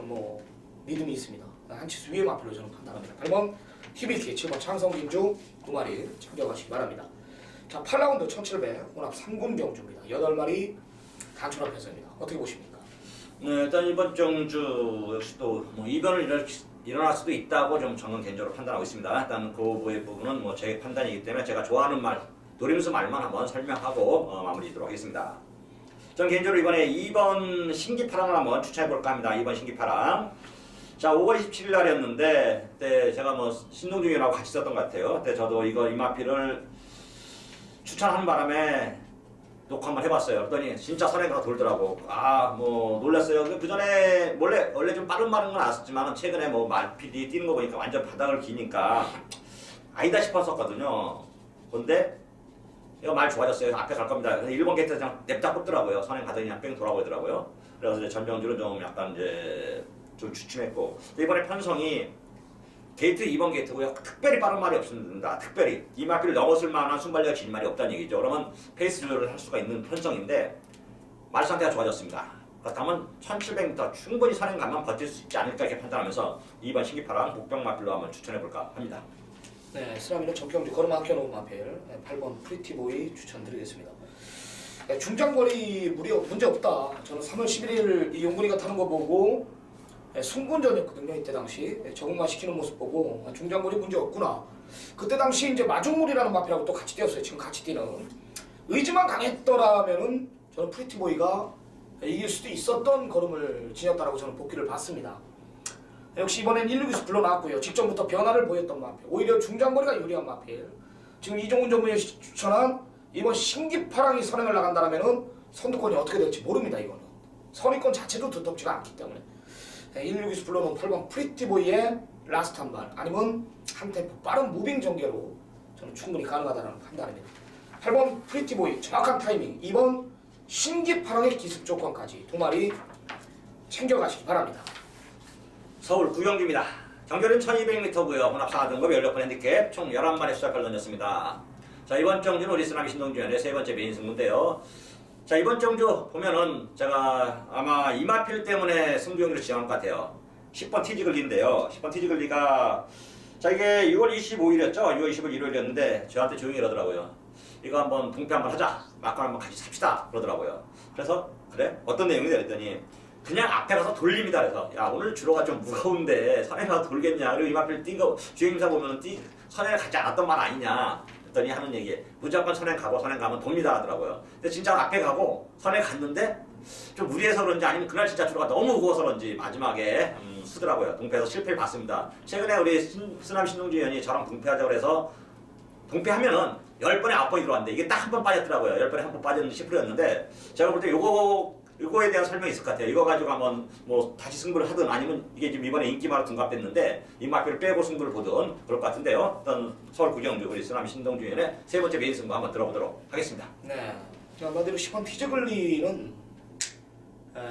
뭐 믿음이 있습니다. 한 치수 위의 마필로 저는 판단합니다. 8번 히비키, 7번 창성진주 2마리 참여하시기 바랍니다. 자, 8라운드 1700 혼합 3군 경주입니다. 8마리 단촐한 편성입니다. 어떻게 보십니까? 네, 일단 이번 경주 역시 또뭐 이변을 일어날 수도 있다고 좀 저는 개인적으로 판단하고 있습니다. 일단 그 부분은 뭐 제 판단이기 때문에 제가 좋아하는 말, 노림수 말만 한번 설명하고 마무리하도록 하겠습니다. 저는 개인적으로 이번에 2번 신기파랑을 한번 추천해볼까 합니다. 2번 신기파랑. 자, 5월 27일 날이었는데 그때 제가 뭐 신동중이라고 같이 썼던 것 같아요. 그때 저도 이거 이마피를 추천하는 바람에 녹화 한번 해봤어요. 그랬더니 진짜 선행가가 돌더라고. 뭐 놀랐어요. 그 전에 원래 좀 빠른 말은 건 알았지만 최근에 뭐 말PD 뛰는 거 보니까 완전 바닥을 기니까 아니다 싶었었거든요. 근데 이거 말 좋아졌어요. 앞에 갈 겁니다. 그래서 1번 게이트 그냥 냅다 꽂더라고요. 선행 가더니 그냥 뺑 돌아오더라고요. 그래서 이제 전병주는 좀 약간 이제 좀 주춤했고, 이번에 편성이 게이트 2번 게이트고요. 특별히 빠른 말이 없습니다. 특별히 이 마피를 넘었을 만한 순발력이 긴 말이 없다는 얘기죠. 그러면 페이스 조절을 할 수가 있는 편성인데 말 상태가 좋아졌습니다. 그렇다면 1700m 충분히 선행 가면 버틸 수 있지 않을까 이렇게 판단하면서 2번 신기파랑 복병 마필로 한번 추천해볼까 합니다. 네, 쓰나미는 정경주 걸음 아껴놓은 마필 8번 프리티보이 추천드리겠습니다. 네, 중장거리 문제 없다. 저는 3월 11일 이 용군이가 타는 거 보고 승군전이었거든요. 이때 당시 적응만 시키는 모습 보고 중장거리 문제 없구나. 그때 당시 이제 마중물이라는 마필하고 또 같이 뛰었어요. 지금 같이 뛰는 의지만 강했더라면은 저는 프리티보이가 이길 수도 있었던 걸음을 지녔다라고 저는 복귀를 봤습니다. 역시 이번엔 169에서 불러나왔고요. 직전부터 변화를 보였던 마필, 오히려 중장거리가 유리한 마필. 지금 이종훈 전문이 추천한 이번 신기파랑이 선행을 나간다라면은 선두권이 어떻게 될지 모릅니다. 이거는 선의권 자체도 두텁지가 않기 때문에 162에서 불러놓은 8번 프리티보이의 라스트 한 발, 아니면 한 템포 빠른 무빙 전개로 저는 충분히 가능하다는 판단입니다. 8번 프리티보이 정확한 타이밍, 2번 신기파랑의 기습 조건까지 2마리 챙겨가시기 바랍니다. 서울 구경주입니다. 경결은 1200m고요. 혼합 4등급 16번 핸디캡 총 11마리 수작을 던졌습니다. 자, 이번 경주는 우리 쓰나미 신동주연의 세 번째 메인 승부인데요. 자, 이번 경주 보면은 제가 아마 이마필 때문에 승부 경기를 지정한 것 같아요. 10번 티지글리인데요. 10번 티지글리가 자, 이게 6월 25일이었죠. 6월 25일 일요일이었는데 저한테 조용히 이러더라고요. 이거 한번 동패 한번 하자. 막간 한번 같이 삽시다. 그러더라고요. 그래서 그래? 어떤 내용이냐 그랬더니 그냥 앞에 가서 돌립니다. 그래서 야 오늘 주로가 좀 무거운데 선행 가서 돌겠냐. 그리고 이 마필 뛴거 주행사 보면 선행을 가지 않았던 말 아니냐 했더니 하는 얘기 무조건 선행 가고 선행 가면 돕니다 하더라고요. 근데 진짜 앞에 가고 선행 갔는데 좀 무리해서 그런지 아니면 그날 진짜 주로가 너무 무거워서 그런지 마지막에 쓰더라고요. 동패에서 실패를 봤습니다. 최근에 우리 쓰나미 신동주 의원이 저랑 동패하자고 해서 동패하면은 10번에 9번이 들어왔는데 이게 딱 한 번 빠졌더라고요. 10번에 한 번 빠졌는데 10%였는데 제가 볼 때 요거에 대한 설명이 있을 것 같아요. 이거 가지고 한번 뭐 다시 승부를 하든 아니면 이게 지금 이번에 인기마로 둔갑됐는데 이 마필을 빼고 승부를 보든 그럴 것 같은데요. 어떤 서울구경주 우리 쓰나미 신동주 의원의 세 번째 메인 승부 한번 들어보도록 하겠습니다. 네. 한마디로 10번 피즈글리는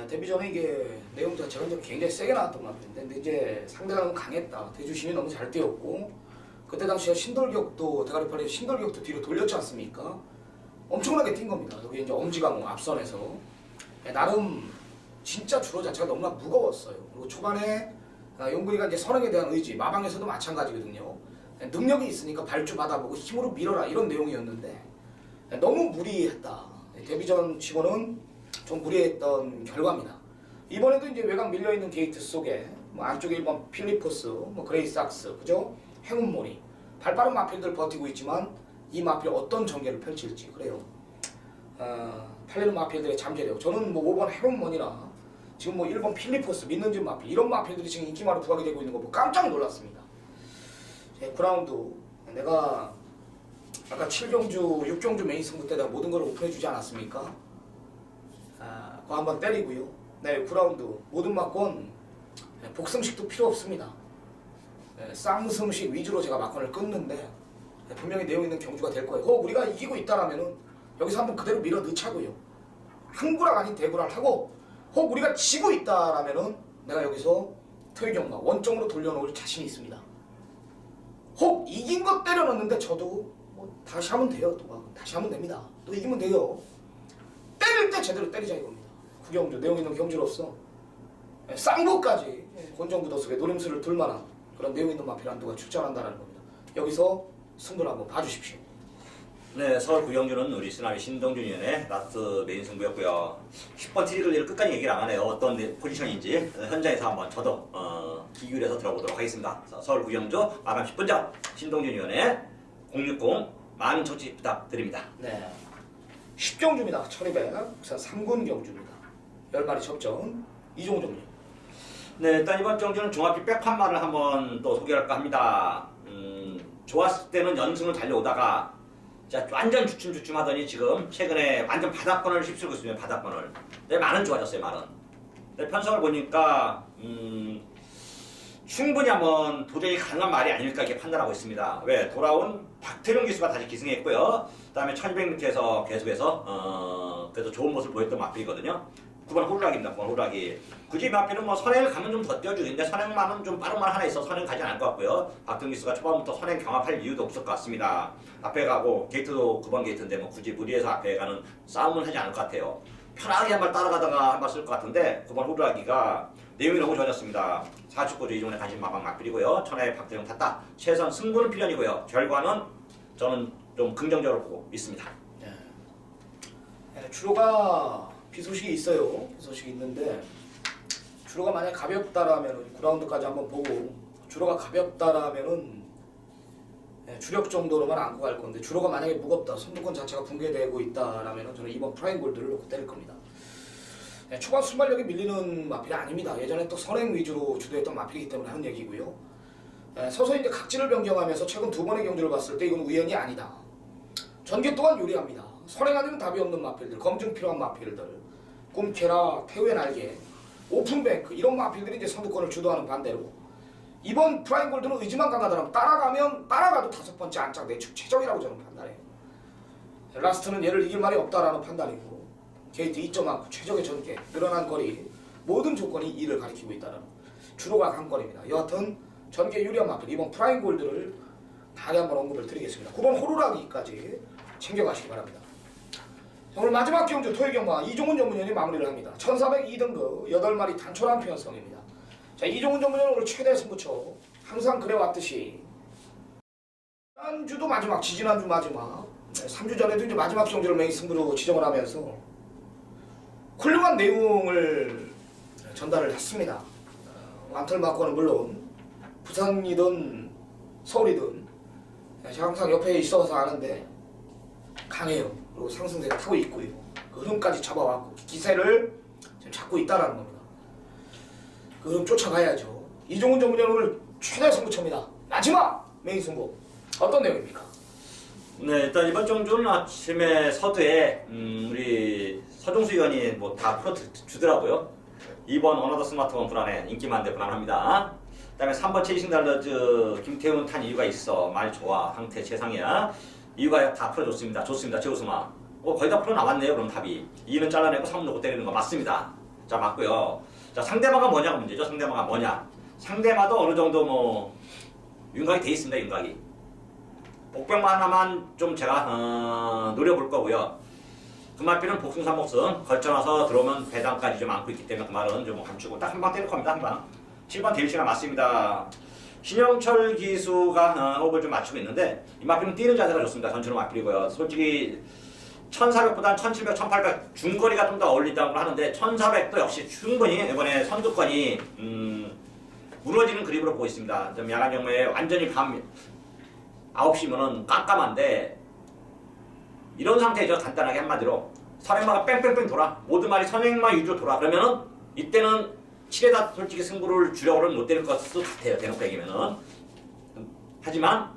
데뷔 전에 이게 내용 자체가 좀 굉장히 세게 나왔던 것 같은데 근데 이제 상대가 너무 강했다. 대주심이 너무 잘 뛰었고 그때 당시에 신돌격도 대가리팔에 신돌격도 뒤로 돌렸지 않습니까? 엄청나게 뛴 겁니다. 여기 이제 엄지강호 앞선에서 나름 진짜 주로 자체가 너무나 무거웠어요. 그리고 초반에 용근이가 이제 선행에 대한 의지, 마방에서도 마찬가지거든요. 능력이 있으니까 발주 받아보고 힘으로 밀어라 이런 내용이었는데 너무 무리했다. 데뷔전 치고는 좀 무리했던 결과입니다. 이번에도 이제 외곽 밀려있는 게이트 속에 뭐 안쪽에 1번 필리포스, 뭐 그레이삭스, 그죠? 행운모니 발빠른 마필들 버티고 있지만 이 마필 어떤 전개를 펼칠지 그래요. 팔리는 마필들의 잠재력. 저는 뭐 5번 행운모니나 지금 뭐 1번 필리포스, 믿는지 마필 이런 마필들이 지금 인기마로 부각이 되고 있는 거 보고 깜짝 놀랐습니다. 9라운드 내가 아까 7경주, 6경주 메인 승부 때 내가 모든 걸 오픈해주지 않았습니까? 그거 한번 때리고요. 네, 9라운드 모든 막권 복승식도 필요 없습니다. 쌍승식 위주로 제가 막권을 끊는데 분명히 내용 있는 경주가 될 거예요. 우리가 이기고 있다라면은 여기서 한번 그대로 밀어 넣자고요. 한구락 아닌 대구락 하고 혹 우리가 지고 있다라면은 내가 여기서 토요경마 원점으로 돌려놓을 자신이 있습니다. 혹 이긴 것 때려 넣는데 저도 뭐 다시 하면 돼요. 또 다시 하면 됩니다. 또 이기면 돼요. 때릴 때 제대로 때리자 이겁니다. 구경주 내용 있는 경주로서 쌍보까지 권정구도 속에 노림수를 둘 만한 그런 내용 있는 마필 한두가 출전한다는 겁니다. 여기서 승부를 한번 봐주십시오. 네, 서울구경주는 우리 쓰나미 신동준 의원의 라스트 메인 승부였고요. 10번 티리글리를 끝까지 얘기를 안 하네요. 어떤 포지션인지 현장에서 한번 저도 귀 기울여서 들어보도록 하겠습니다. 서울구경주 마감 10분 전 신동준 의원의 060 많은 청취 부탁드립니다. 네, 10경주입니다. 1200 국산 3군 경주입니다. 10마리 접전 이종호 종류. 네, 일단 이번 경주는 종합기 백판마를 한번 또 소개할까 합니다. 좋았을 때는 연승을 달려오다가 자, 완전 주춤주춤하더니 지금 최근에 완전 바닥권을 휩쓸고 있습니다. 바닥권을. 네, 말은 좋아졌어요. 말은. 네, 편성을 보니까 충분히 한번 도전이 가능한 말이 아닐까 이렇게 판단하고 있습니다. 왜? 돌아온 박태룡 기수가 다시 기승했고요. 그다음에 1200m에서 계속해서 그래도 좋은 모습을 보였던 마필이거든요. 9번 호루라기입니다. 9번 호루라기. 굳이 마필은 뭐 선행을 가면 좀 더 뛰어주겠는데 선행만은 좀 빠른 말 하나 있어 선행 가진 않을 것 같고요. 박태룡 기수가 초반부터 선행 경합할 이유도 없을 것 같습니다. 앞에 가고 게이트도 9번 게이트인데 뭐 굳이 무리해서 앞에 가는 싸움은 하지 않을 것 같아요. 편하게 한 발 따라가다가 한 발 쓸 것 같은데 9번 호루라기가 내용이 너무 좋아졌습니다. 4축구주 이종훈의 관심 마방 막필이고요. 천하의 박태룡 탔다. 최선 승부는 필연이고요. 결과는 저는 좀 긍정적으로 보고 있습니다. 네, 주로가 비소식이 있어요. 비소식이 있는데 주로가 만약 가볍다라면은 9라운드까지 한번 보고 주로가 가볍다라면은 주력 정도로만 안고 갈 건데 주로가 만약에 무겁다 선두권 자체가 붕괴되고 있다라면은 저는 이번 프라임 골드를 놓고 때릴 겁니다. 초반 순발력이 밀리는 마필이 아닙니다. 예전에 또 선행 위주로 주도했던 마필이기 때문에 하는 얘기고요. 서서히 이제 각지를 변경하면서 최근 두 번의 경주를 봤을 때 이건 우연이 아니다. 전개 또한 유리합니다. 선행 아니면 답이 없는 마필들, 검증 필요한 마필들, 꿈캐라, 태우의 날개, 오픈뱅크 이런 마필들이 이제 선두권을 주도하는 반대로 이번 프라임 골드는 의지만 강하더라면 따라가도 5번째 안짝 내축 최적이라고 저는 판단해요. 라스트는 얘를 이길 말이 없다라는 판단이고 게이트 2.9 최적의 전개, 늘어난 거리 모든 조건이 이를 가리키고 있다는 주로가 관건입니다. 여하튼 전개 유리한 마필 이번 프라임 골드를 다시 한번 언급을 드리겠습니다. 9번 호루라기까지 챙겨가시기 바랍니다. 오늘 마지막 경주 토요경마 이종훈 전문위원이 마무리를 합니다. 1402등급 8마리 단촐한 편성입니다. 자, 이종훈 전문위원 오늘 최대 승부처 항상 그래왔듯이 지난주도 마지막, 지지난주 마지막 3주 전에도 이제 마지막 경주를 메인 승부로 지정을 하면서 훌륭한 내용을 전달을 했습니다. 완털 맞고는 물론 부산이든 서울이든 제가 항상 옆에 있어서 아는데 강해요. 그리고 상승세가 타고 있고요. 그 흐름까지 잡아왔고 기세를 지금 잡고 있다는 겁니다. 그 흐름 쫓아가야죠. 이종훈 전문위원 오늘 최대 승부처입니다. 마지막 메인 승부 어떤 내용입니까? 네, 일단 이번 정주는 아침에 서두에 우리 서종수 의원이 뭐 다 풀어주더라고요. 2번 어나더 스마트폰 불안해, 인기 많은데 불안합니다. 그다음에 3번 체이싱 달러즈 김태훈 탄 이유가 있어, 많이 좋아, 상태 최상이야. 이유가 다 풀어줬습니다. 좋습니다. 최우수마. 거의 다 풀어 나왔네요. 그럼 답이 2는 잘라내고 3은 놓고 때리는 거 맞습니다. 자, 맞고요. 자, 상대마가 뭐냐가 문제죠. 상대마가 뭐냐? 상대마도 어느 정도 뭐 윤곽이 돼 있습니다. 윤곽이. 복병만 하나만 좀 제가 노려볼 거고요. 금화필은 복승 3복승 걸쳐놔서 들어오면 배당까지 좀 안고 있기 때문에 그 말은 좀 감추고 딱 한 방 때릴 겁니다. 한 방. 7번 데일시가 맞습니다. 신영철 기수가 호흡을 좀 맞추고 있는데 이마필은 뛰는 자세가 좋습니다. 전체로 마필이고요. 솔직히 1400보다는 1700, 1800 중거리가 좀 더 어울린다고 하는데 1400도 역시 충분히 이번에 선두권이 무너지는 그림으로 보고 있습니다. 좀 야간 경매에 완전히 밤 9시면은 깜깜한데 이런 상태죠. 간단하게 한마디로 선행마가 뺑뺑뺑 돌아, 모든 말이 선행마 위주로 돌아. 그러면은 이때는 7에다 솔직히 승부를 주력으로는 못 때릴 것도 같아요. 대놓고 얘기면은. 하지만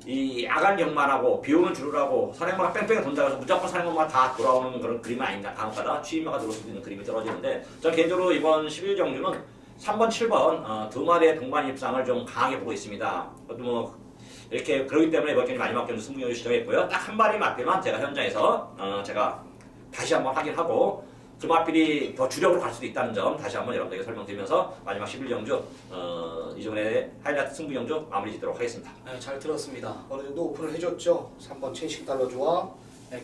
이 야간 경마라고 비오는 주로라고 선행마가 뺑뺑 돈다고 해서 무조건 선행마가 다 돌아오는 그런 그림은 아닙니다. 간혹가다 취임마가 들어올 수도 있는 그림이 떨어지는데 저는 개인적으로 이번 11 정주는 3번, 7번 두 마리의 동반 입상을 좀 강하게 보고 있습니다. 그것도 뭐 이렇게 그러기 때문에 이번 경기 마지막 경주 승부경주 시작했고요. 딱 한 마리 맞기만 제가 현장에서 제가 다시 한번 확인하고 그 마필이 더 주력으로 갈 수도 있다는 점 다시 한번 여러분들에게 설명드리면서 마지막 11경주 이종훈의 하이라이트 승부경주 마무리 짓도록 하겠습니다. 네, 잘 들었습니다. 어느 정도 오픈을 해줬죠. 3번 채식 달러주와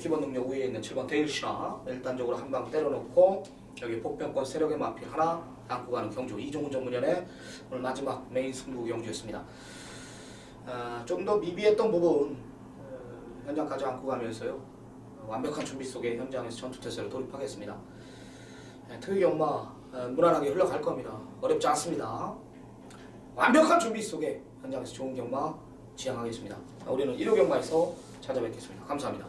기본 능력 우위에 있는 7번 데일시나 일단적으로 한 방 때려놓고 여기 복병권 세력의 마필 하나 안고 가는 경주 이종훈 전문위원의 오늘 마지막 메인 승부 경주였습니다. 좀 더 미비했던 부분 현장까지 안고 가면서요. 완벽한 준비 속에 현장에서 전투태세로 돌입하겠습니다. 특유 경마 무난하게 흘러갈 겁니다. 어렵지 않습니다. 완벽한 준비 속에 현장에서 좋은 경마 지향하겠습니다. 우리는 1호 경마에서 찾아뵙겠습니다. 감사합니다.